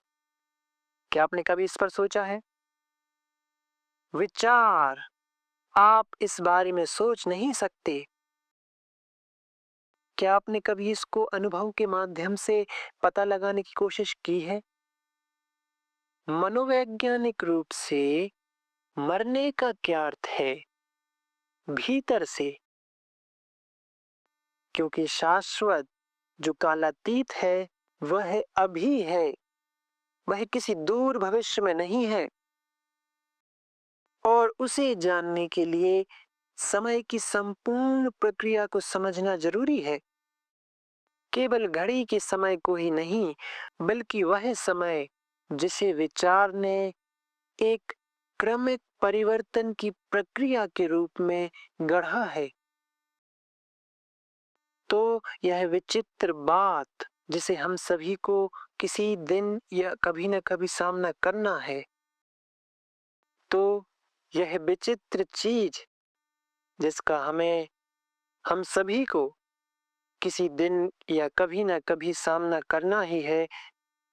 क्या आपने कभी इस पर सोचा है? विचार, आप इस बारे में सोच नहीं सकते। क्या आपने कभी इसको अनुभव के माध्यम से पता लगाने की कोशिश की है? मनोवैज्ञानिक रूप से मरने का क्या अर्थ है? भीतर से। क्योंकि शाश्वत जो कालातीत है, वह अभी है, वह किसी दूर भविष्य में नहीं है। और उसे जानने के लिए समय की संपूर्ण प्रक्रिया को समझना जरूरी है। केवल घड़ी के समय को ही नहीं, बल्कि वह समय जिसे विचार ने एक क्रमिक परिवर्तन की प्रक्रिया के रूप में गढ़ा है। तो यह विचित्र बात जिसे हम सभी को किसी दिन या कभी न कभी सामना करना है, तो यह विचित्र चीज जिसका हम सभी को किसी दिन या कभी न कभी सामना करना ही है,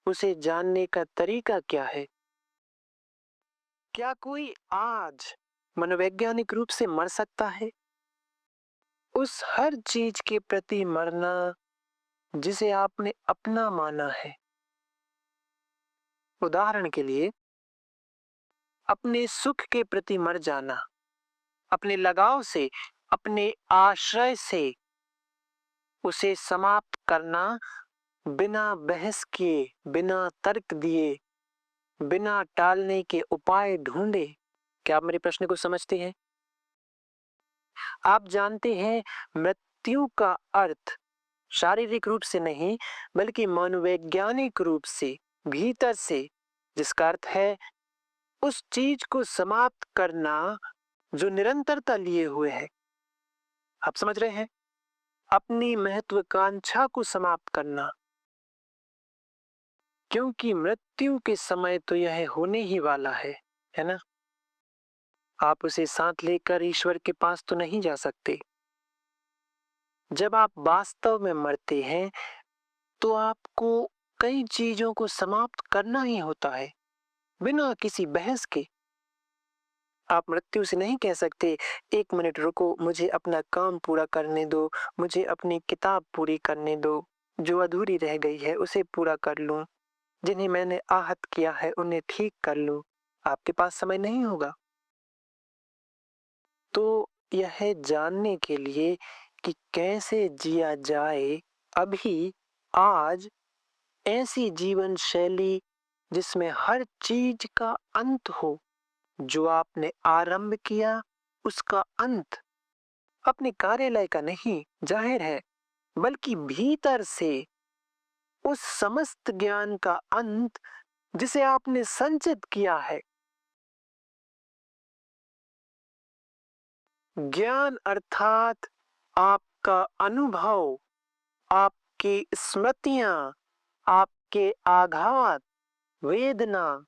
उसे जानने का तरीका क्या है? क्या कोई आज मनोवैज्ञानिक रूप से मर सकता है? उस हर चीज के प्रति मरना जिसे आपने अपना माना है। उदाहरण के लिए, अपने सुख के प्रति मर जाना, अपने लगाव से, अपने आश्रय से उसे समाप्त करना, बिना बहस किए, बिना तर्क दिए, बिना टालने के उपाय ढूंढे। क्या आप मेरे प्रश्न को समझते हैं? आप जानते हैं मृत्यु का अर्थ शारीरिक रूप से नहीं, बल्कि मनोवैज्ञानिक रूप से, भीतर से, जिसका अर्थ है उस चीज को समाप्त करना जो निरंतरता लिए हुए है। आप समझ रहे हैं? अपनी महत्वाकांक्षा को समाप्त करना। क्योंकि मृत्यु के समय तो यह होने ही वाला है ना? आप उसे साथ लेकर ईश्वर के पास तो नहीं जा सकते। जब आप वास्तव में मरते हैं, तो आपको कई चीजों को समाप्त करना ही होता है, बिना किसी बहस के। आप मृत्यु से नहीं कह सकते, एक मिनट रुको, मुझे अपना काम पूरा करने दो, मुझे अपनी किताब पूरी करने दो, जो अधूरी रह गई है उसे पूरा कर लूं, जिन्हें मैंने आहत किया है उन्हें ठीक कर लूं। आपके पास समय नहीं होगा। तो यह जानने के लिए कि कैसे जिया जाए अभी, आज, ऐसी जीवन शैली जिसमें हर चीज का अंत हो, जो आपने आरंभ किया उसका अंत अपने कार्यालय का नहीं, जाहिर है, बल्कि भीतर से उस समस्त ज्ञान का अंत जिसे आपने संचित किया है। ज्ञान अर्थात आपका अनुभव, आपकी स्मृतियां, आपके आघात, वेदना,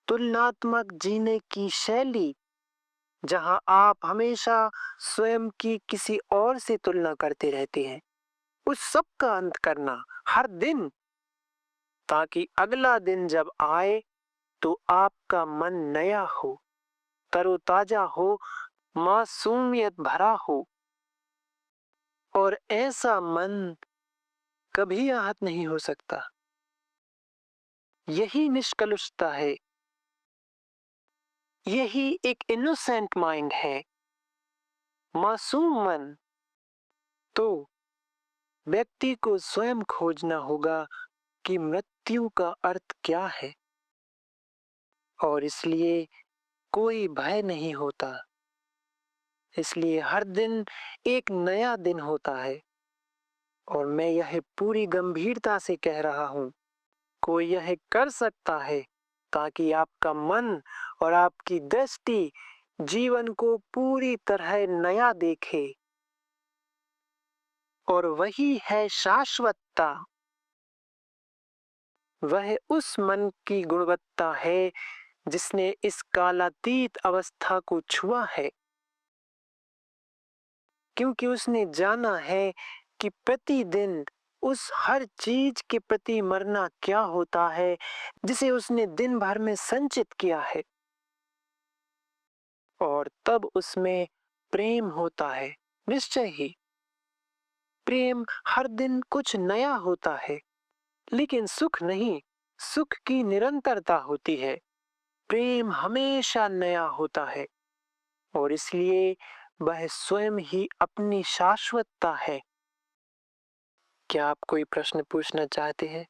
तुलनात्मक जीने की शैली, जहां आप हमेशा स्वयं की किसी और से तुलना करते रहते हैं, उस सब का अंत करना हर दिन, ताकि अगला दिन जब आए तो आपका मन नया हो, तरोताजा हो, मासूमियत भरा हो। और ऐसा मन कभी आहत नहीं हो सकता। यही निष्कलुषता है, यही एक इनोसेंट माइंड है, मासूम मन। तो व्यक्ति को स्वयं खोजना होगा कि मृत्यु का अर्थ क्या है, और इसलिए कोई भय नहीं होता। इसलिए हर दिन एक नया दिन होता है, और मैं यह पूरी गंभीरता से कह रहा हूं, कोई यह कर सकता है ताकि आपका मन और आपकी दृष्टि जीवन को पूरी तरह नया देखे। और वही है शाश्वतता। वह उस मन की गुणवत्ता है जिसने इस कालातीत अवस्था को छुआ है, क्योंकि उसने जाना है कि प्रतिदिन उस हर चीज के प्रति मरना क्या होता है जिसे उसने दिन भर में संचित किया है। और तब उसमें प्रेम होता है, निश्चय ही। प्रेम हर दिन कुछ नया होता है, लेकिन सुख नहीं, सुख की निरंतरता होती है। प्रेम हमेशा नया होता है, और इसलिए वह स्वयं ही अपनी शाश्वतता है। क्या आप कोई प्रश्न पूछना चाहते हैं?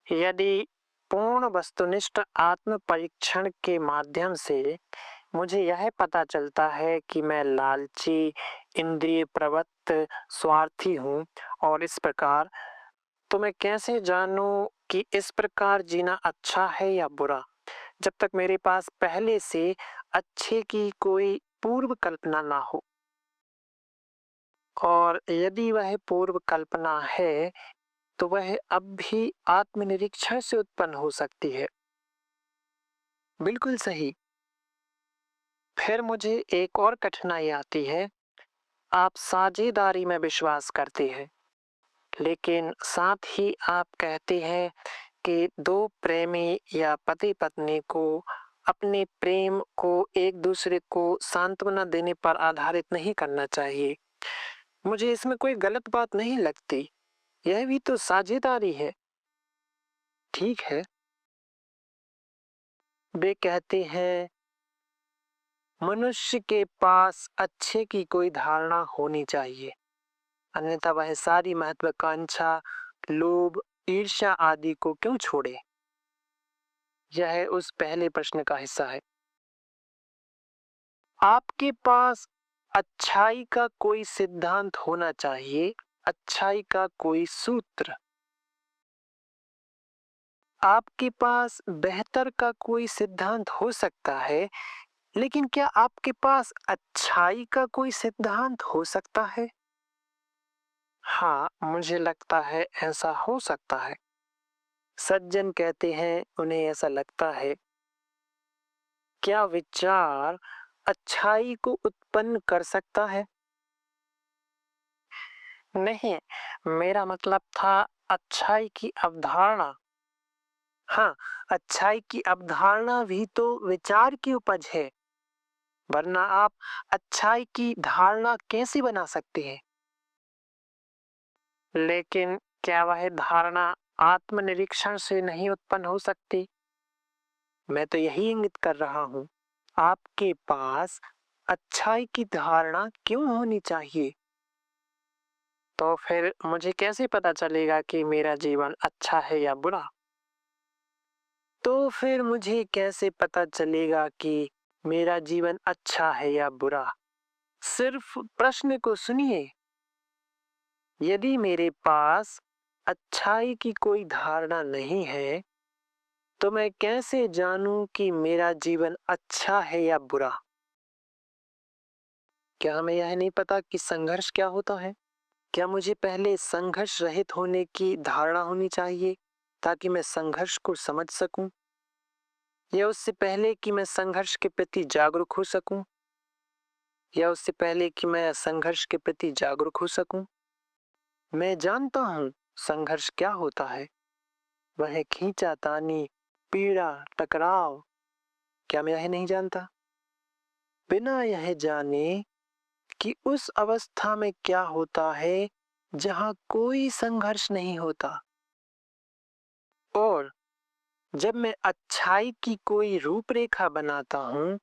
यदि पूर्ण वस्तुनिष्ठ आत्म परीक्षण के माध्यम से मुझे यह पता चलता है कि मैं लालची, इंद्रिय प्रवृत्त, स्वार्थी हूँ और इस प्रकार, तो मैं कैसे जानूं कि इस प्रकार जीना अच्छा है या बुरा, जब तक मेरे पास पहले से अच्छे की कोई पूर्व कल्पना ना हो। और यदि वह पूर्व कल्पना है तो वह अब भी आत्मनिरीक्षण से उत्पन्न हो सकती है। बिल्कुल सही। फिर मुझे एक और कठिनाई आती है। आप साझेदारी में विश्वास करते हैं, लेकिन साथ ही आप कहते हैं कि दो प्रेमी या पति पत्नी को अपने प्रेम को एक दूसरे को सांत्वना देने पर आधारित नहीं करना चाहिए। मुझे इसमें कोई गलत बात नहीं लगती, यह भी तो साझेदारी है। ठीक है। वे कहते हैं मनुष्य के पास अच्छे की कोई धारणा होनी चाहिए, अन्यथा वह सारी महत्वाकांक्षा, लोभ, ईर्ष्या आदि को क्यों छोड़े। यह उस पहले प्रश्न का हिस्सा है। आपके पास अच्छाई का कोई सिद्धांत होना चाहिए, अच्छाई का कोई सूत्र। आपके पास बेहतर का कोई सिद्धांत हो सकता है, लेकिन क्या आपके पास अच्छाई का कोई सिद्धांत हो सकता है? हाँ, मुझे लगता है ऐसा हो सकता है। सज्जन कहते हैं उन्हें ऐसा लगता है। क्या विचार अच्छाई को उत्पन्न कर सकता है? नहीं, मेरा मतलब था अच्छाई की अवधारणा। हाँ, अच्छाई की अवधारणा भी तो विचार की उपज है, वरना आप अच्छाई की धारणा कैसे बना सकते हैं? लेकिन क्या वह धारणा आत्मनिरीक्षण से नहीं उत्पन्न हो सकती? मैं तो यही इंगित कर रहा हूँ। आपके पास अच्छाई की धारणा क्यों होनी चाहिए? तो फिर मुझे कैसे पता चलेगा कि मेरा जीवन अच्छा है या बुरा? तो फिर मुझे कैसे पता चलेगा कि मेरा जीवन अच्छा है या बुरा? सिर्फ प्रश्न को सुनिए। यदि मेरे पास अच्छाई की कोई धारणा नहीं है, तो मैं कैसे जानूं कि मेरा जीवन अच्छा है या बुरा? क्या हमें यह नहीं पता कि संघर्ष क्या होता है? क्या मुझे पहले संघर्ष रहित होने की धारणा होनी चाहिए ताकि मैं संघर्ष को समझ सकूं? या उससे पहले कि मैं संघर्ष के प्रति जागरूक हो सकूं? या उससे पहले कि मैं संघर्ष के प्रति जागरूक हो सकूं? मैं जानता हूं संघर्ष क्या होता है। वह खींचातानी, पीड़ा, टकराव। क्या मैं यह नहीं जानता? बिना यह जाने कि उस अवस्था में क्या होता है जहां कोई संघर्ष नहीं होता, और जब मैं अच्छाई की कोई रूपरेखा बनाता हूं,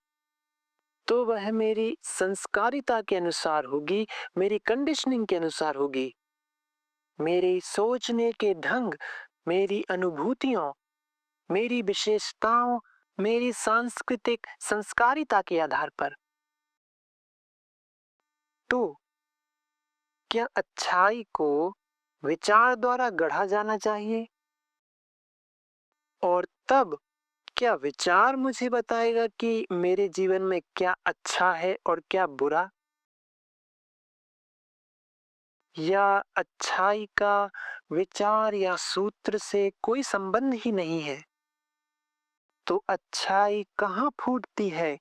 तो वह मेरी संस्कारिता के अनुसार होगी, मेरी कंडीशनिंग के अनुसार होगी, मेरी सोचने के ढंग, मेरी अनुभूतियों, मेरी विशेषताओं, मेरी सांस्कृतिक संस्कारिता के आधार पर। तो क्या अच्छाई को विचार द्वारा गढ़ा जाना चाहिए? और तब क्या विचार मुझे बताएगा कि मेरे जीवन में क्या अच्छा है और क्या बुरा? या अच्छाई का विचार या सूत्र से कोई संबंध ही नहीं है? तो अच्छाई कहाँ फूटती है,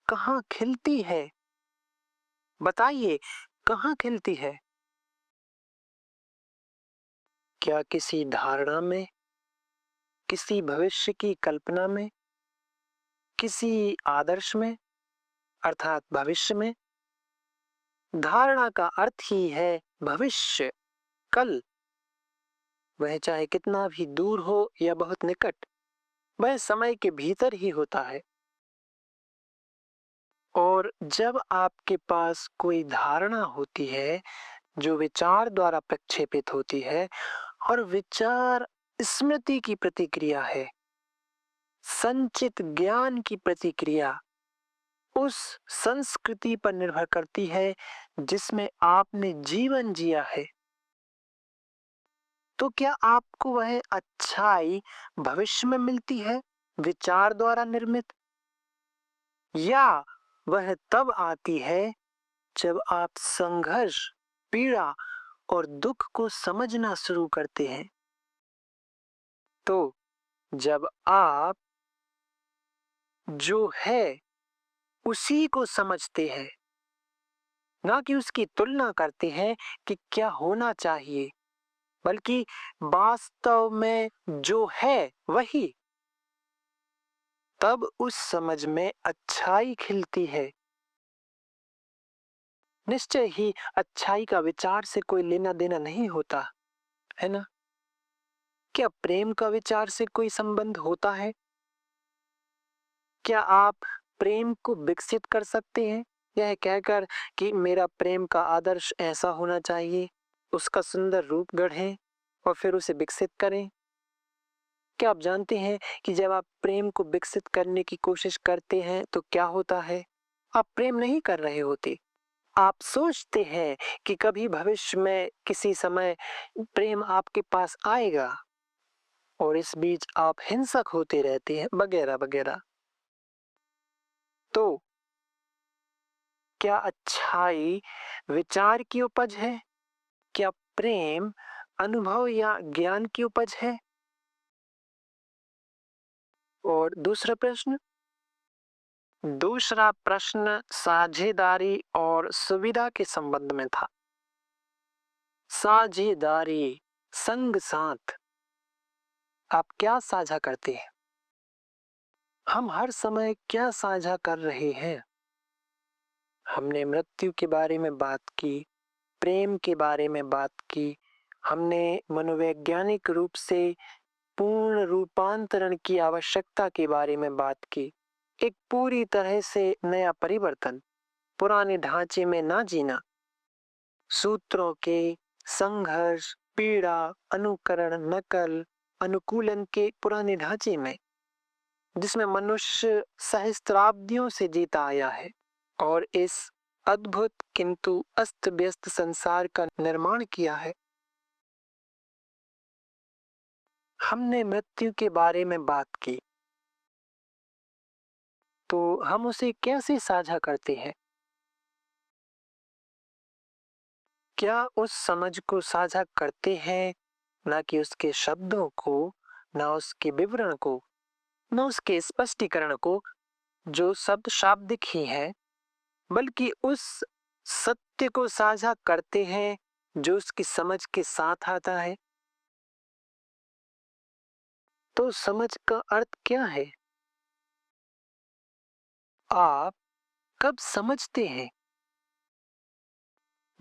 कहाँ खिलती है? बताइए, कहाँ खिलती है? क्या किसी धारणा में, किसी भविष्य की कल्पना में, किसी आदर्श में, अर्थात भविष्य में? धारणा का अर्थ ही है भविष्य, कल। वह चाहे कितना भी दूर हो या बहुत निकट, वह समय के भीतर ही होता है। और जब आपके पास कोई धारणा होती है जो विचार द्वारा प्रक्षेपित होती है, और विचार स्मृति की प्रतिक्रिया है, संचित ज्ञान की प्रतिक्रिया, उस संस्कृति पर निर्भर करती है जिसमें आपने जीवन जिया है, तो क्या आपको वह अच्छाई भविष्य में मिलती है विचार द्वारा निर्मित, या वह तब आती है जब आप संघर्ष, पीड़ा और दुख को समझना शुरू करते हैं? तो जब आप जो है उसी को समझते हैं, ना कि उसकी तुलना करते हैं कि क्या होना चाहिए, बल्कि वास्तव में जो है वही, तब उस समझ में अच्छाई खिलती है। निश्चय ही अच्छाई का विचार से कोई लेना देना नहीं होता, है ना? क्या प्रेम का विचार से कोई संबंध होता है? क्या आप प्रेम को विकसित कर सकते हैं यह कहकर कि मेरा प्रेम का आदर्श ऐसा होना चाहिए, उसका सुंदर रूप गढ़ें और फिर उसे विकसित करें? क्या आप जानते हैं कि जब आप प्रेम को विकसित करने की कोशिश करते हैं तो क्या होता है? आप प्रेम नहीं कर रहे होते। आप सोचते हैं कि कभी भविष्य में किसी समय प्रेम आपके पास आएगा, और इस बीच आप हिंसक होते रहते हैं, वगैरह वगैरह। तो क्या अच्छाई विचार की उपज है? क्या प्रेम अनुभव या ज्ञान की उपज है? और दूसरा प्रश्न साझेदारी और सुविधा के संबंध में था। साझेदारी, संग साथ। आप क्या साझा करते हैं? हम हर समय क्या साझा कर रहे हैं? हमने मृत्यु के बारे में बात की, प्रेम के बारे में बात की, हमने मनोवैज्ञानिक रूप से पूर्ण रूपांतरण की आवश्यकता के बारे में बात की। एक पूरी तरह से नया परिवर्तन, पुराने ढांचे में ना जीना, सूत्रों के संघर्ष, पीड़ा, अनुकरण, नकल, अनुकूलन के पुराने ढांचे में, जिसमें मनुष्य सहस्त्राब्दियों से जीता आया है और इस अद्भुत किंतु अस्त व्यस्त संसार का निर्माण किया है। हमने मृत्यु के बारे में बात की, तो हम उसे कैसे साझा करते हैं? क्या उस समझ को साझा करते हैं, ना कि उसके शब्दों को, ना उसके विवरण को, ना उसके स्पष्टीकरण को, जो शब्द शाब्दिक ही है, बल्कि उस सत्य को साझा करते हैं जो उसकी समझ के साथ आता है? तो समझ का अर्थ क्या है? आप कब समझते हैं?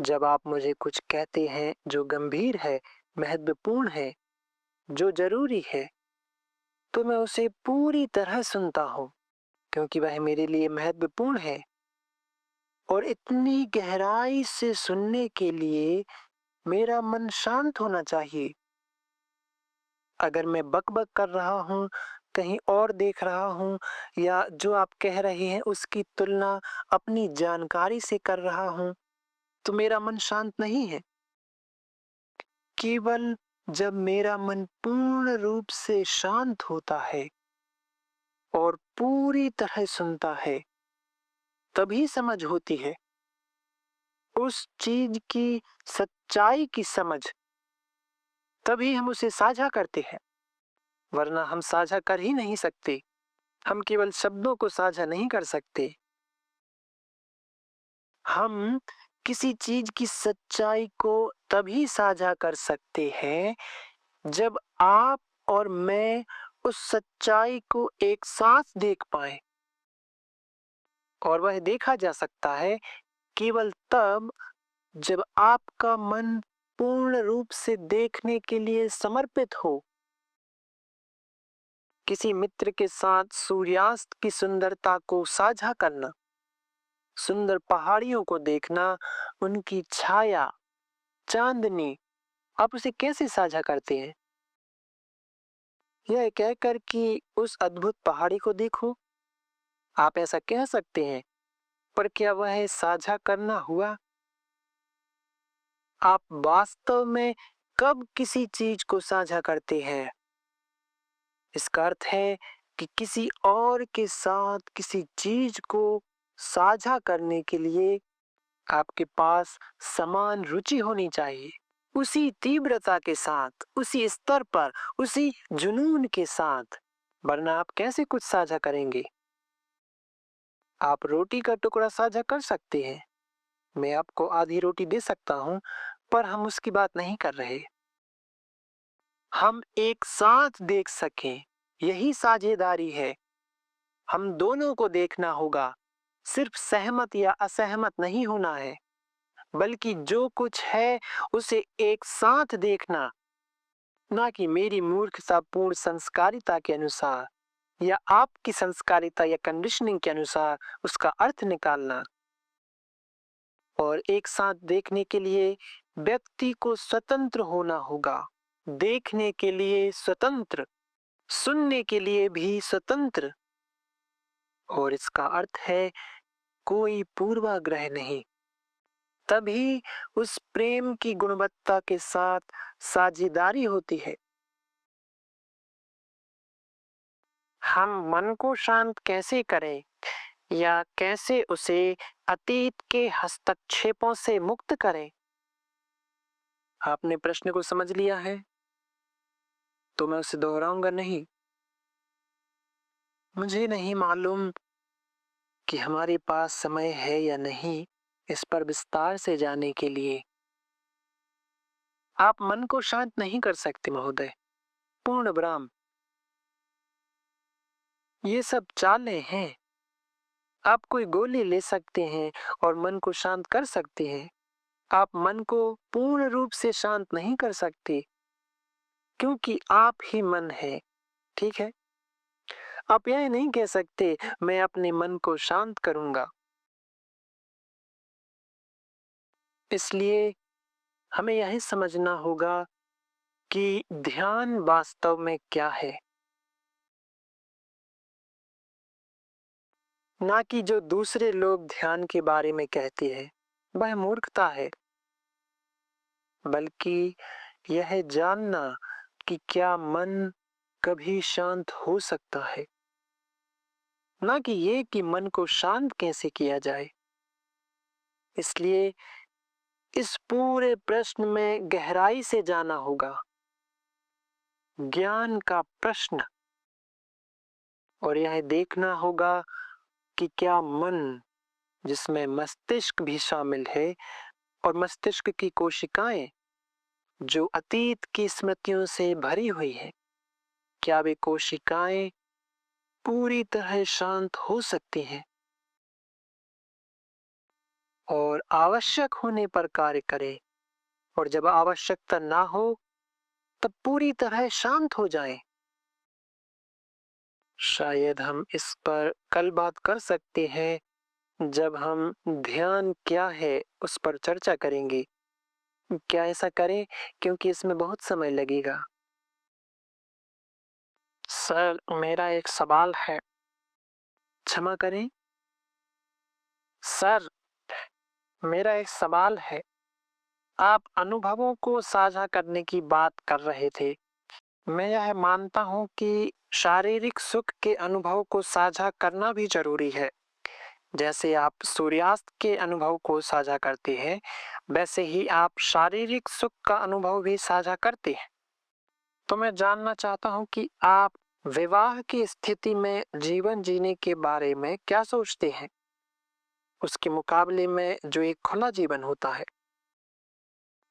जब आप मुझे कुछ कहते हैं जो गंभीर है, महत्वपूर्ण है, जो जरूरी है, तो मैं उसे पूरी तरह सुनता हूँ, क्योंकि वह मेरे लिए महत्वपूर्ण है। और इतनी गहराई से सुनने के लिए मेरा मन शांत होना चाहिए। अगर मैं बक-बक कर रहा हूँ, कहीं और देख रहा हूँ या जो आप कह रहे हैं उसकी तुलना अपनी जानकारी से कर रहा हूँ, तो मेरा मन शांत नहीं है। केवल जब मेरा मन पूर्ण रूप से शांत होता है और पूरी तरह सुनता है, तभी समझ होती है। उस चीज की सच्चाई की समझ, तभी हम उसे साझा करते हैं, वरना हम साझा कर ही नहीं सकते। हम केवल शब्दों को साझा नहीं कर सकते। हम किसी चीज की सच्चाई को तभी साझा कर सकते हैं जब आप और मैं उस सच्चाई को एक साथ देख पाए। और वह देखा जा सकता है केवल तब जब आपका मन पूर्ण रूप से देखने के लिए समर्पित हो। किसी मित्र के साथ सूर्यास्त की सुंदरता को साझा करना, सुंदर पहाड़ियों को देखना, उनकी छाया, चांदनी, आप उसे कैसे साझा करते हैं? यह कहकर कि उस अद्भुत पहाड़ी को देखो, आप ऐसा कह सकते हैं, पर क्या वह साझा करना हुआ? आप वास्तव में कब किसी चीज को साझा करते हैं? इसका अर्थ है कि किसी और के साथ किसी चीज को साझा करने के लिए आपके पास समान रुचि होनी चाहिए, उसी तीव्रता के साथ, उसी स्तर पर, उसी जुनून के साथ, वरना आप कैसे कुछ साझा करेंगे? आप रोटी का टुकड़ा साझा कर सकते हैं, मैं आपको आधी रोटी दे सकता हूं, पर हम उसकी बात नहीं कर रहे। हम एक साथ देख सकें, यही साझेदारी है। हम दोनों को देखना होगा, सिर्फ सहमत या असहमत नहीं होना है, बल्कि जो कुछ है उसे एक साथ देखना, ना कि मेरी मूर्खतापूर्ण संस्कारिता के अनुसार या आपकी संस्कारिता या कंडीशनिंग के अनुसार उसका अर्थ निकालना। और एक साथ देखने के लिए व्यक्ति को स्वतंत्र होना होगा, देखने के लिए स्वतंत्र, सुनने के लिए भी स्वतंत्र। और इसका अर्थ है कोई पूर्वाग्रह नहीं। तभी उस प्रेम की गुणवत्ता के साथ साझेदारी होती है। हम मन को शांत कैसे करें या कैसे उसे अतीत के हस्तक्षेपों से मुक्त करें? आपने प्रश्न को समझ लिया है, तो मैं उसे दोहराऊंगा नहीं। मुझे नहीं मालूम कि हमारे पास समय है या नहीं इस पर विस्तार से जाने के लिए। आप मन को शांत नहीं कर सकते महोदय। पूर्ण विराम। ये सब चालें हैं। आप कोई गोली ले सकते हैं और मन को शांत कर सकते हैं। आप मन को पूर्ण रूप से शांत नहीं कर सकते, क्योंकि आप ही मन है। ठीक है? आप यह नहीं कह सकते मैं अपने मन को शांत करूंगा। इसलिए हमें यह समझना होगा कि ध्यान वास्तव में क्या है, ना कि जो दूसरे लोग ध्यान के बारे में कहते हैं वह मूर्खता है, बल्कि यह जानना कि क्या मन कभी शांत हो सकता है, ना कि ये कि मन को शांत कैसे किया जाए। इसलिए इस पूरे प्रश्न में गहराई से जाना होगा, ज्ञान का प्रश्न, और यह देखना होगा कि क्या मन, जिसमें मस्तिष्क भी शामिल है और मस्तिष्क की कोशिकाएं जो अतीत की स्मृतियों से भरी हुई है, क्या वे कोशिकाएं पूरी तरह शांत हो सकती हैं और आवश्यक होने पर कार्य करें, और जब आवश्यकता ना हो तब पूरी तरह शांत हो जाएं। शायद हम इस पर कल बात कर सकते हैं जब हम ध्यान क्या है उस पर चर्चा करेंगे। क्या ऐसा करें, क्योंकि इसमें बहुत समय लगेगा। सर, मेरा एक सवाल है। क्षमा करें सर, मेरा एक सवाल है। आप अनुभवों को साझा करने की बात कर रहे थे। मैं यह मानता हूं कि शारीरिक सुख के अनुभव को साझा करना भी जरूरी है। जैसे आप सूर्यास्त के अनुभव को साझा करते हैं, वैसे ही आप शारीरिक सुख का अनुभव भी साझा करते हैं। तो मैं जानना चाहता हूं कि आप विवाह की स्थिति में जीवन जीने के बारे में क्या सोचते हैं, उसके मुकाबले में जो एक खुला जीवन होता है।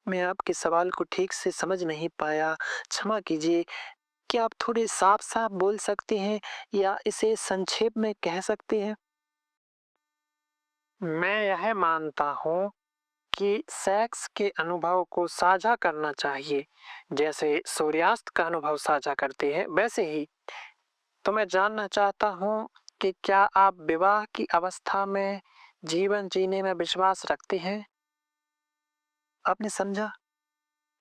मैं आपके सवाल को ठीक से समझ नहीं पाया, क्षमा कीजिए। क्या आप थोड़े साफ-साफ बोल सकते हैं या इसे संक्षेप में कह सकते हैं? मैं यह मानता हूँ कि सेक्स के अनुभव को साझा करना चाहिए, जैसे सूर्यास्त का अनुभव साझा करते हैं वैसे ही। तो मैं जानना चाहता हूँ कि क्या आप विवाह की अवस्था में जीवन जीने में विश्वास रखते हैं? आपने समझा?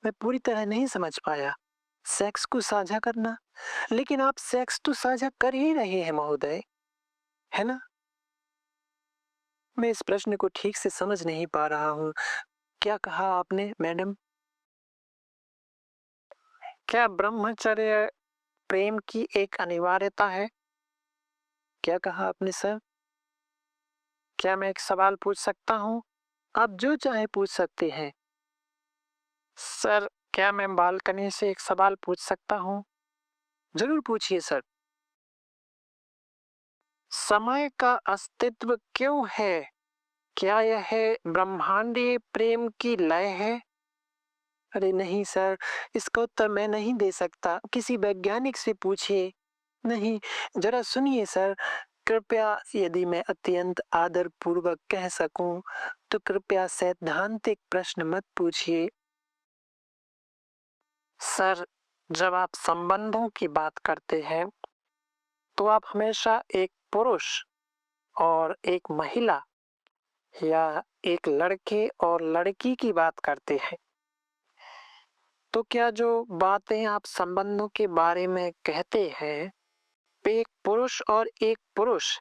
मैं पूरी तरह नहीं समझ पाया। सेक्स को साझा करना? लेकिन आप सेक्स तो साझा कर ही रहे हैं महोदय, है ना? मैं इस प्रश्न को ठीक से समझ नहीं पा रहा हूँ। क्या कहा आपने मैडम? क्या ब्रह्मचर्य प्रेम की एक अनिवार्यता है? क्या कहा आपने सर? क्या मैं एक सवाल पूछ सकता हूँ? आप जो चाहे पूछ सकते हैं। सर, क्या मैं बालकनी से एक सवाल पूछ सकता हूँ? जरूर पूछिए सर। समय का अस्तित्व क्यों है? क्या यह ब्रह्मांडीय प्रेम की लय है? अरे नहीं सर, इसका उत्तर मैं नहीं दे सकता। किसी वैज्ञानिक से पूछिए। नहीं, जरा सुनिए सर, कृपया, यदि मैं अत्यंत आदर पूर्वक कह सकूं, तो कृपया सैद्धांतिक प्रश्न मत पूछिए। सर, जब आप संबंधों की बात करते हैं, तो आप हमेशा एक पुरुष और एक महिला या एक लड़के और लड़की की बात करते हैं। तो क्या जो बातें आप संबंधों के बारे में कहते हैं, वे एक पुरुष और एक पुरुष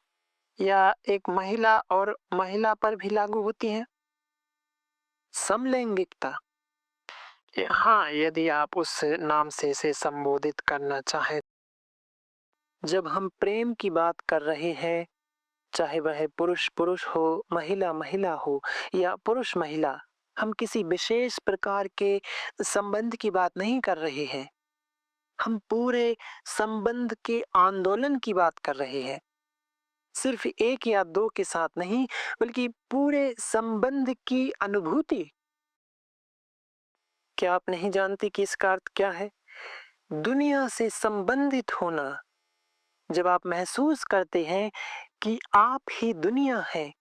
या एक महिला और महिला पर भी लागू होती हैं? समलैंगिकता? हाँ, यदि आप उस नाम से इसे संबोधित करना चाहें। जब हम प्रेम की बात कर रहे हैं, चाहे वह पुरुष पुरुष हो, महिला महिला हो या पुरुष महिला, हम किसी विशेष प्रकार के संबंध की बात नहीं कर रहे हैं। हम पूरे संबंध के आंदोलन की बात कर रहे हैं। सिर्फ एक या दो के साथ नहीं, बल्कि पूरे संबंध की अनुभूति। क्या आप नहीं जानती कि इसका अर्थ क्या है? दुनिया से संबंधित होना, जब आप महसूस करते हैं कि आप ही दुनिया है,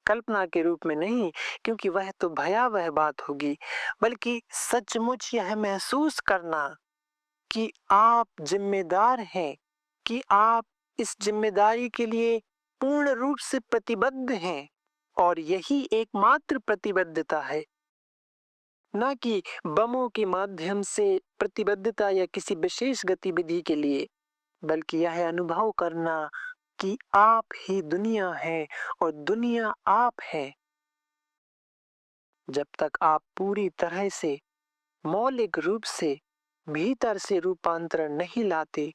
कल्पना के रूप में नहीं, क्योंकि वह तो भयावह बात होगी, बल्कि सचमुच यह महसूस करना कि आप जिम्मेदार हैं, कि आप इस जिम्मेदारी के लिए पूर्ण रूप से प्रतिबद्ध हैं, और यही एकमात्र प्रतिबद्धता है, न कि बमों के माध्यम से प्रतिबद्धता या किसी विशेष गतिविधि के लिए, बल्कि यह अनुभव करना कि आप ही दुनिया है और दुनिया आप है। जब तक आप पूरी तरह से मौलिक रूप से भीतर से रूपांतरण नहीं लाते,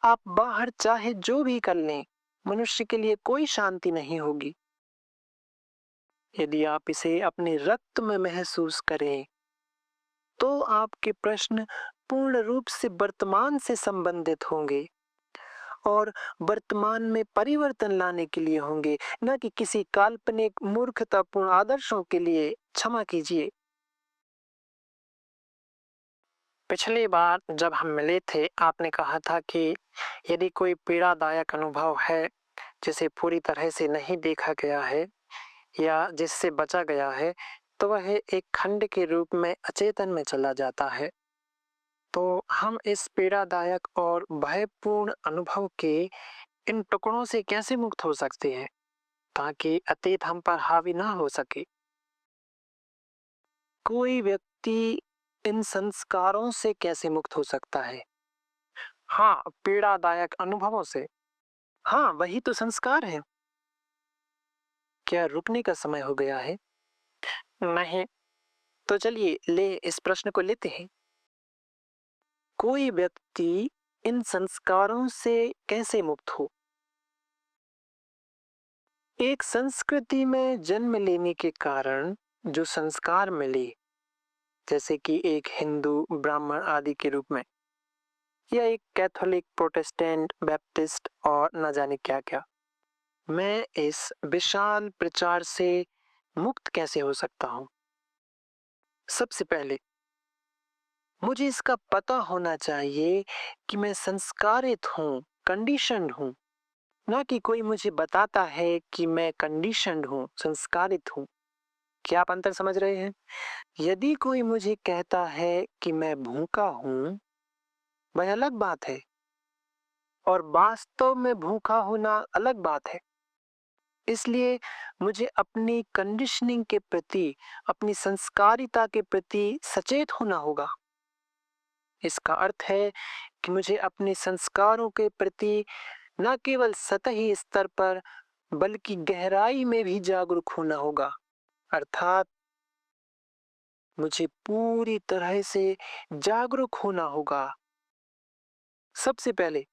आप बाहर चाहे जो भी कर लें, मनुष्य के लिए कोई शांति नहीं होगी। यदि आप इसे अपने रक्त में महसूस करें, तो आपके प्रश्न पूर्ण रूप से वर्तमान से संबंधित होंगे और वर्तमान में परिवर्तन लाने के लिए होंगे, न कि किसी काल्पनिक मूर्खतापूर्ण आदर्शों के लिए। क्षमा कीजिए। पिछली बार जब हम मिले थे, आपने कहा था कि यदि कोई पीड़ादायक अनुभव है जिसे पूरी तरह से नहीं देखा गया है या जिससे बचा गया है, तो वह एक खंड के रूप में अचेतन में चला जाता है। तो हम इस पीड़ादायक और भयपूर्ण अनुभव के इन टुकड़ों से कैसे मुक्त हो सकते हैं ताकि अतीत हम पर हावी ना हो सके? कोई व्यक्ति इन संस्कारों से कैसे मुक्त हो सकता है? हाँ, पीड़ादायक अनुभवों से। हाँ, वही तो संस्कार है। क्या रुकने का समय हो गया है? नहीं। तो चलिए इस प्रश्न को लेते हैं। कोई व्यक्ति इन संस्कारों से कैसे मुक्त हो? एक संस्कृति में जन्म लेने के कारण जो संस्कार मिले, जैसे कि एक हिंदू ब्राह्मण आदि के रूप में, या एक कैथोलिक प्रोटेस्टेंट बैप्टिस्ट और न जाने क्या क्या, मैं इस विशाल प्रचार से मुक्त कैसे हो सकता हूँ? सबसे पहले मुझे इसका पता होना चाहिए कि मैं संस्कारित हूँ, कंडीशन्ड हूँ, ना कि कोई मुझे बताता है कि मैं कंडीशन्ड हूँ, संस्कारित हूँ। क्या आप अंतर समझ रहे हैं? यदि कोई मुझे कहता है कि मैं भूखा हूँ, वह अलग बात है, और वास्तव में भूखा होना अलग बात है। इसलिए मुझे अपनी कंडीशनिंग के प्रति, अपनी संस्कारिता के प्रति सचेत होना होगा। इसका अर्थ है कि मुझे अपने संस्कारों के प्रति न केवल सतही स्तर पर, बल्कि गहराई में भी जागरूक होना होगा। अर्थात मुझे पूरी तरह से जागरूक होना होगा। सबसे पहले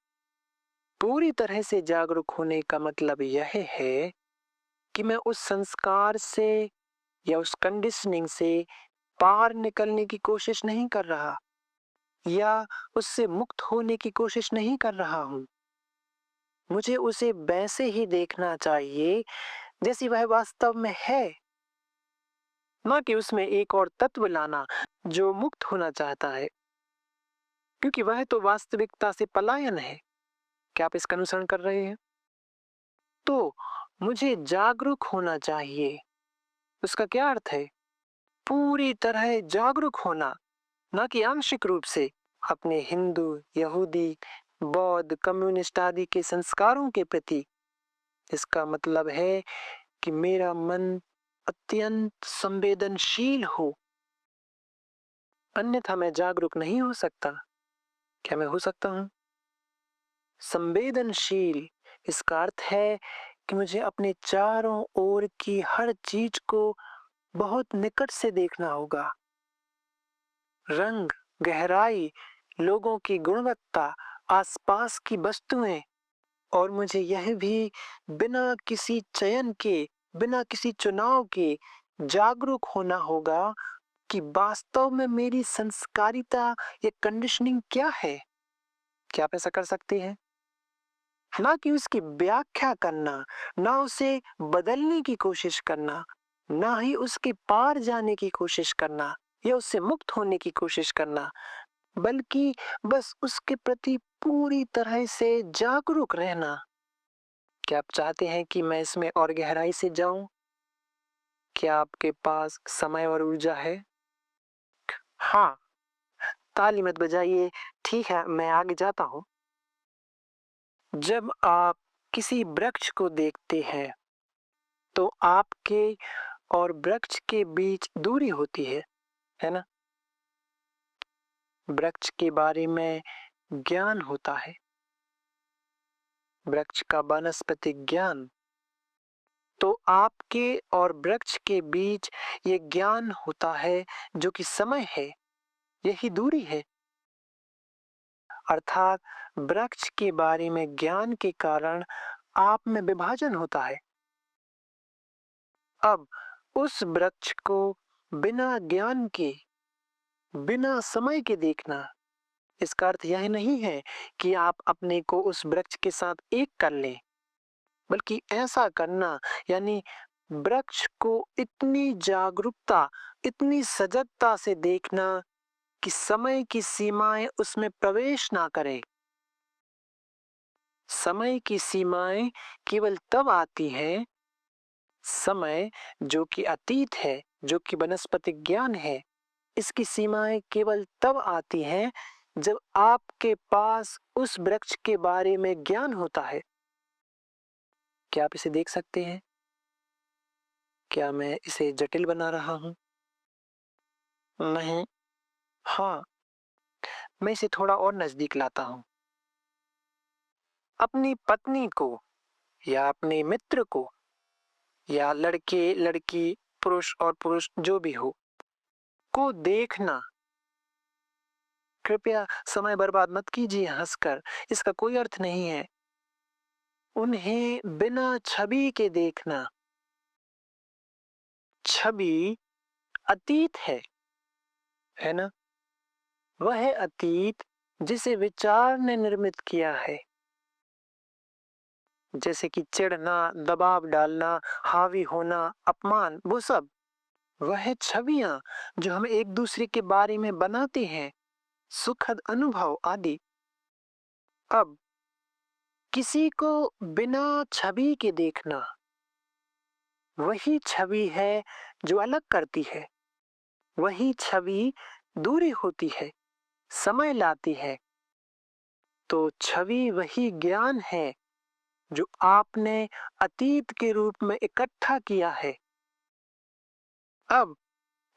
पूरी तरह से जागरूक होने का मतलब यह है कि मैं उस संस्कार से या उस कंडीशनिंग से पार निकलने की कोशिश नहीं कर रहा, या उससे मुक्त होने की कोशिश नहीं कर रहा हूं। मुझे उसे वैसे ही देखना चाहिए जैसी वह वास्तव में है, न कि उसमें एक और तत्व लाना जो मुक्त होना चाहता है, क्योंकि वह तो वास्तविकता से पलायन है। क्या आप इसका अनुसरण कर रहे हैं? तो मुझे जागरूक होना चाहिए। उसका क्या अर्थ है? पूरी तरह जागरूक होना, न कि आंशिक रूप से अपने हिंदू, यहूदी, बौद्ध, कम्युनिस्ट आदि के संस्कारों के प्रति। इसका मतलब है कि मेरा मन अत्यंत संवेदनशील हो, अन्यथा मैं जागरूक नहीं हो सकता। क्या मैं हो सकता हूँ? संवेदनशील, इसका अर्थ है कि मुझे अपने चारों ओर की हर चीज को बहुत निकट से देखना होगा। रंग, गहराई, लोगों की गुणवत्ता, आसपास की वस्तुएं, और मुझे यह भी बिना किसी चयन के, बिना किसी चुनाव के जागरूक होना होगा कि वास्तव में मेरी संस्कारिता या कंडीशनिंग क्या है। क्या आप ऐसा कर सकते हैं? ना कि उसकी व्याख्या करना, ना उसे बदलने की कोशिश करना, ना ही उसके पार जाने की कोशिश करना या उससे मुक्त होने की कोशिश करना, बल्कि बस उसके प्रति पूरी तरह से जागरूक रहना। क्या आप चाहते हैं कि मैं इसमें और गहराई से जाऊं? क्या आपके पास समय और ऊर्जा है? हाँ, ताली मत बजाइए। ठीक है, मैं आगे जाता हूँ। जब आप किसी वृक्ष को देखते हैं, तो आपके और वृक्ष के बीच दूरी होती है ना? वृक्ष के बारे में ज्ञान होता है, वृक्ष का वानस्पतिक ज्ञान। तो आपके और वृक्ष के बीच ये ज्ञान होता है जो कि समय है, यही दूरी है। अर्थात वृक्ष के बारे में ज्ञान के कारण आप में विभाजन होता है। अब उस वृक्ष को बिना ज्ञान के, बिना समय के देखना, इसका अर्थ यह नहीं है कि आप अपने को उस वृक्ष के साथ एक कर लें, बल्कि ऐसा करना यानी वृक्ष को इतनी जागरूकता, इतनी सजगता से देखना कि समय की सीमाएं उसमें प्रवेश ना करें। समय की सीमाएं केवल तब आती हैं, समय जो कि अतीत है, जो कि वानस्पतिक ज्ञान है, इसकी सीमाएं केवल तब आती हैं जब आपके पास उस वृक्ष के बारे में ज्ञान होता है। क्या आप इसे देख सकते हैं? क्या मैं इसे जटिल बना रहा हूं? नहीं। हाँ, मैं इसे थोड़ा और नजदीक लाता हूं। अपनी पत्नी को या अपने मित्र को या लड़के लड़की, पुरुष और पुरुष जो भी हो, को देखना। कृपया समय बर्बाद मत कीजिए हंसकर, इसका कोई अर्थ नहीं है। उन्हें बिना छवि के देखना। छवि अतीत है ना? वह अतीत जिसे विचार ने निर्मित किया है, जैसे कि चिढ़ना, दबाव डालना, हावी होना, अपमान, वो सब वह छवियां जो हम एक दूसरे के बारे में बनाते हैं, सुखद अनुभव आदि। अब किसी को बिना छवि के देखना, वही छवि है जो अलग करती है, वही छवि दूरी होती है, समय लाती है। तो छवि वही ज्ञान है जो आपने अतीत के रूप में इकट्ठा किया है। अब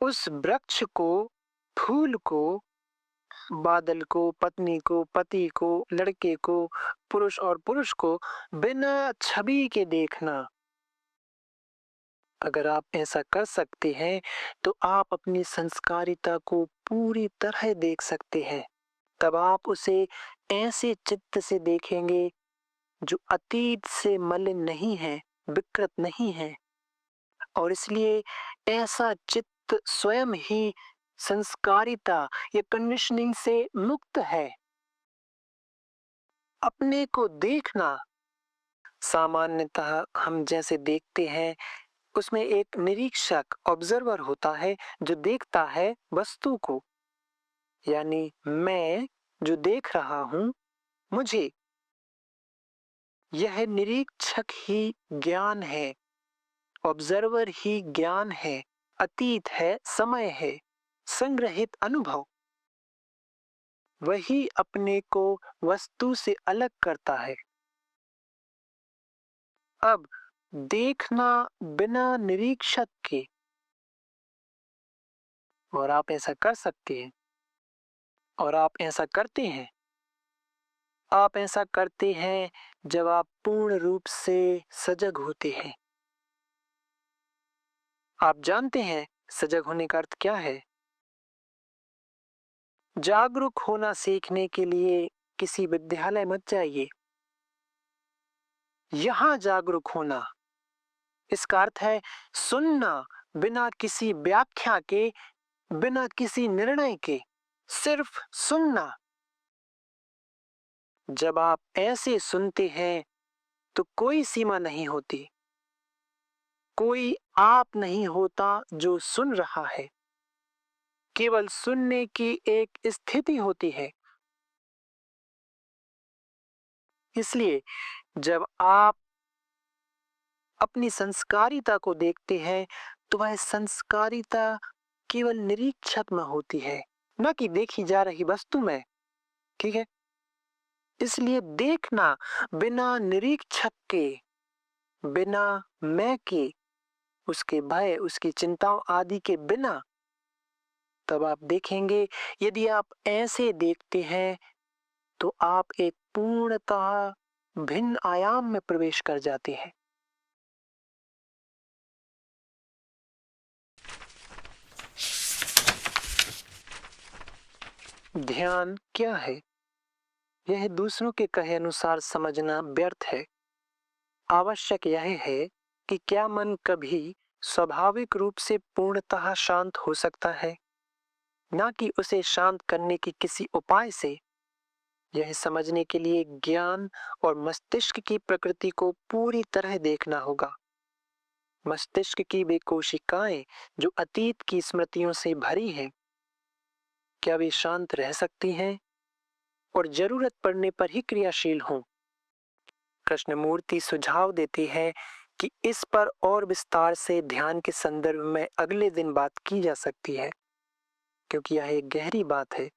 उस वृक्ष को, फूल को, बादल को, पत्नी को, पति को, लड़के को, पुरुष और पुरुष को बिना छवि के देखना। अगर आप ऐसा कर सकते हैं तो आप अपनी संस्कारिता को पूरी तरह देख सकते हैं। तब आप उसे ऐसे चित्त से देखेंगे जो अतीत से मलिन नहीं है, विकृत नहीं है। और इसलिए ऐसा चित्त स्वयं ही संस्कारिता या कंडीशनिंग से मुक्त है। अपने को देखना, सामान्यतः हम जैसे देखते हैं उसमें एक निरीक्षक, ऑब्जर्वर होता है जो देखता है वस्तु को, यानी मैं जो देख रहा हूं, मुझे, यह निरीक्षक ही ज्ञान है, ऑब्जर्वर ही ज्ञान है, अतीत है, समय है, संग्रहित अनुभव। वही अपने को वस्तु से अलग करता है। अब देखना बिना निरीक्षक के, और आप ऐसा कर सकते हैं, और आप ऐसा करते हैं। आप ऐसा करते हैं जब आप पूर्ण रूप से सजग होते हैं। आप जानते हैं सजग होने का अर्थ क्या है? जागरूक होना सीखने के लिए किसी विद्यालय मत जाइए। यहां जागरूक होना, इसका अर्थ है सुनना बिना किसी व्याख्या के, बिना किसी निर्णय के, सिर्फ सुनना। जब आप ऐसे सुनते हैं तो कोई सीमा नहीं होती, कोई आप नहीं होता जो सुन रहा है, केवल सुनने की एक स्थिति होती है। इसलिए जब आप अपनी संस्कारिता को देखते हैं तो वह संस्कारिता केवल निरीक्षक में होती है, न कि देखी जा रही वस्तु में। ठीक है, इसलिए देखना बिना निरीक्षक के, बिना मैं के, उसके भय, उसकी चिंताओं आदि के बिना, तब आप देखेंगे यदि आप ऐसे देखते हैं तो आप एक पूर्णतः भिन्न आयाम में प्रवेश कर जाते हैं। ध्यान क्या है? यह दूसरों के कहे अनुसार समझना व्यर्थ है। आवश्यक यह है कि क्या मन कभी स्वाभाविक रूप से पूर्णतः शांत हो सकता है, ना कि उसे शांत करने की किसी उपाय से। यह समझने के लिए ज्ञान और मस्तिष्क की प्रकृति को पूरी तरह देखना होगा। मस्तिष्क की वे कोशिकाएं जो अतीत की स्मृतियों से भरी हैं, क्या वे शांत रह सकती हैं और जरूरत पड़ने पर ही क्रियाशील हों? कृष्णमूर्ति सुझाव देती है कि इस पर और विस्तार से ध्यान के संदर्भ में अगले दिन बात की जा सकती है, क्योंकि यह एक गहरी बात है।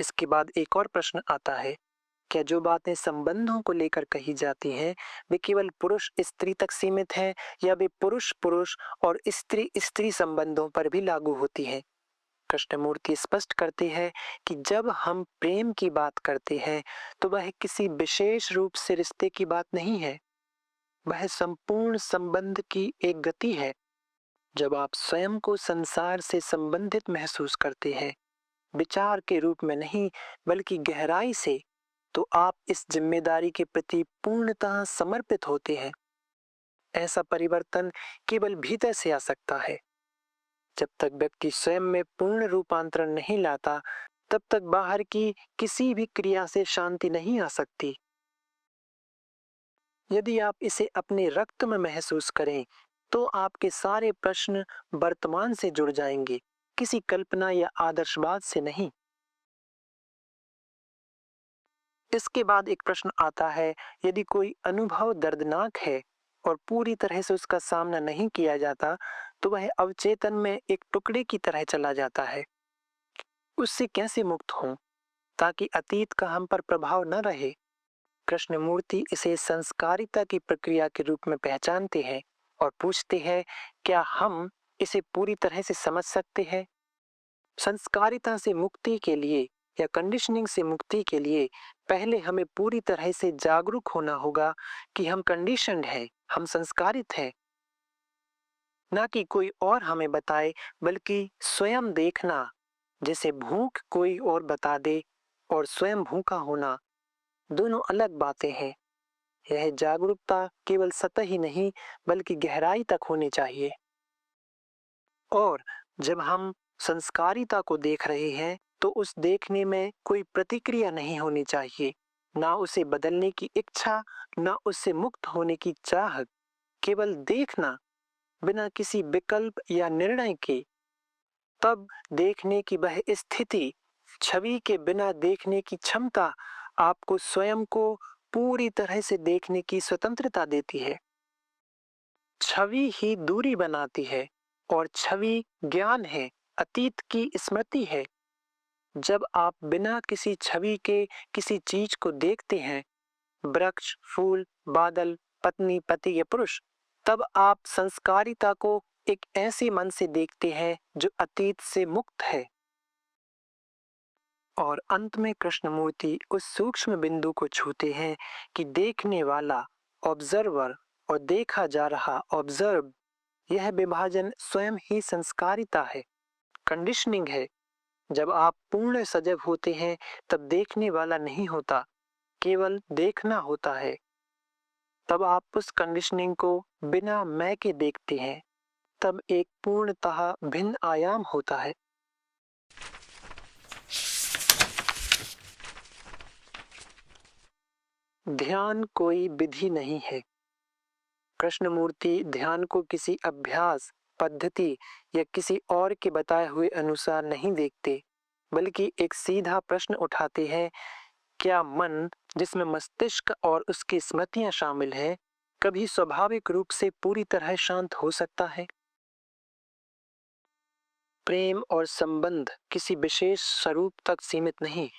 इसके बाद एक और प्रश्न आता है, क्या जो बातें संबंधों को लेकर कही जाती हैं वे केवल पुरुष स्त्री तक सीमित हैं, या वे पुरुष पुरुष और स्त्री स्त्री संबंधों पर भी लागू होती हैं? कृष्णमूर्ति स्पष्ट करती है कि जब हम प्रेम की बात करते हैं तो वह किसी विशेष रूप से रिश्ते की बात नहीं है, वह संपूर्ण संबंध की एक गति है। जब आप स्वयं को संसार से संबंधित महसूस करते हैं, विचार के रूप में नहीं बल्कि गहराई से, तो आप इस जिम्मेदारी के प्रति पूर्णतः समर्पित होते हैं। ऐसा परिवर्तन केवल भीतर से आ सकता है। जब तक व्यक्ति स्वयं में पूर्ण रूपांतरण नहीं लाता, तब तक बाहर की किसी भी क्रिया से शांति नहीं आ सकती। यदि आप इसे अपने रक्त में महसूस करें तो आपके सारे प्रश्न वर्तमान से जुड़ जाएंगे, किसी कल्पना या आदर्शवाद से नहीं। इसके बाद एक प्रश्न आता है, यदि कोई अनुभव दर्दनाक है और पूरी तरह से उसका सामना नहीं किया जाता तो वह अवचेतन में एक टुकड़े की तरह चला जाता है। उससे कैसे मुक्त हों ताकि अतीत का हम पर प्रभाव न रहे? कृष्णमूर्ति इसे संस्कारिता की प्रक्रिया के रूप में पहचानते हैं और पूछते हैं, क्या हम इसे पूरी तरह से समझ सकते हैं? संस्कारिता से मुक्ति के लिए या कंडीशनिंग से मुक्ति के लिए पहले हमें पूरी तरह से जागरूक होना होगा कि हम कंडीशनड हैं, हम संस्कारित हैं। ना कि कोई और हमें बताए, बल्कि स्वयं देखना, जैसे भूख कोई और बता दे और स्वयं भूखा होना, दोनों अलग बातें हैं। यह जागरूकता केवल सतह ही नहीं बल्कि गहराई तक होनी चाहिए। और जब हम संस्कारिता को देख रहे हैं तो उस देखने में कोई प्रतिक्रिया नहीं होनी चाहिए, ना उसे बदलने की इच्छा, ना उससे मुक्त होने की चाह। केवल देखना बिना किसी विकल्प या निर्णय के। तब देखने की वह स्थिति, छवि के बिना देखने की क्षमता आपको स्वयं को पूरी तरह से देखने की स्वतंत्रता देती है। छवि ही दूरी बनाती है और छवि ज्ञान है, अतीत की स्मृति है। जब आप बिना किसी छवि के किसी चीज को देखते हैं, वृक्ष, फूल, बादल, पत्नी, पति या पुरुष, तब आप संस्कारिता को एक ऐसे मन से देखते हैं जो अतीत से मुक्त है। और अंत में कृष्णमूर्ति उस सूक्ष्म बिंदु को छूते हैं कि देखने वाला ऑब्जर्वर और देखा जा रहा ऑब्जर्व, यह विभाजन स्वयं ही संस्कारिता है, कंडीशनिंग है। जब आप पूर्ण सजग होते हैं तब देखने वाला नहीं होता, केवल देखना होता है। तब आप उस कंडीशनिंग को बिना मैं के देखते हैं, तब एक पूर्णतः भिन्न आयाम होता है। ध्यान कोई विधि नहीं है। कृष्णमूर्ति ध्यान को किसी अभ्यास, पद्धति या किसी और के बताए हुए अनुसार नहीं देखते, बल्कि एक सीधा प्रश्न उठाते हैं, क्या मन, जिसमें मस्तिष्क और उसकी स्मृतियां शामिल हैं, कभी स्वाभाविक रूप से पूरी तरह शांत हो सकता है? प्रेम और संबंध किसी विशेष स्वरूप तक सीमित नहीं।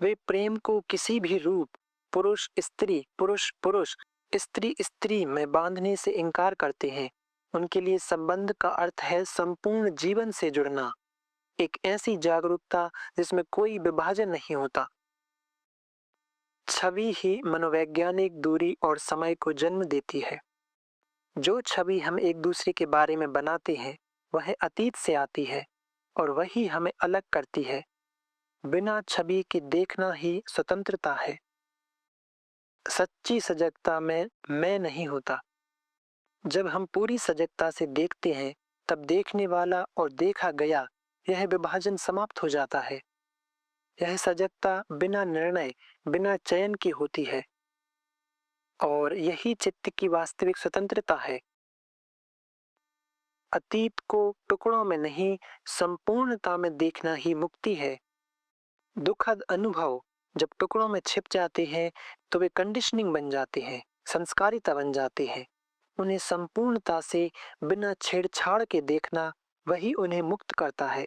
वे प्रेम को किसी भी रूप, पुरुष स्त्री, पुरुष पुरुष, स्त्री स्त्री में बांधने से इनकार करते हैं। उनके लिए संबंध का अर्थ है संपूर्ण जीवन से जुड़ना, एक ऐसी जागरूकता जिसमें कोई विभाजन नहीं होता। छवि ही मनोवैज्ञानिक दूरी और समय को जन्म देती है। जो छवि हम एक दूसरे के बारे में बनाते हैं, वह अतीत से आती है और वही हमें अलग करती है। बिना छवि के देखना ही स्वतंत्रता है। सच्ची सजगता में मैं नहीं होता। जब हम पूरी सजगता से देखते हैं, तब देखने वाला और देखा गया, यह विभाजन समाप्त हो जाता है। यह सजगता बिना निर्णय, बिना चयन की होती है और यही चित्त की वास्तविक स्वतंत्रता है। अतीत को टुकड़ों में नहीं, संपूर्णता में देखना ही मुक्ति है। दुखद अनुभव जब टुकड़ों में छिप जाते हैं, तो वे कंडीशनिंग बन जाते हैं, संस्कारिता बन जाते हैं। उन्हें संपूर्णता से बिना छेड़छाड़ के देखना, वही उन्हें मुक्त करता है।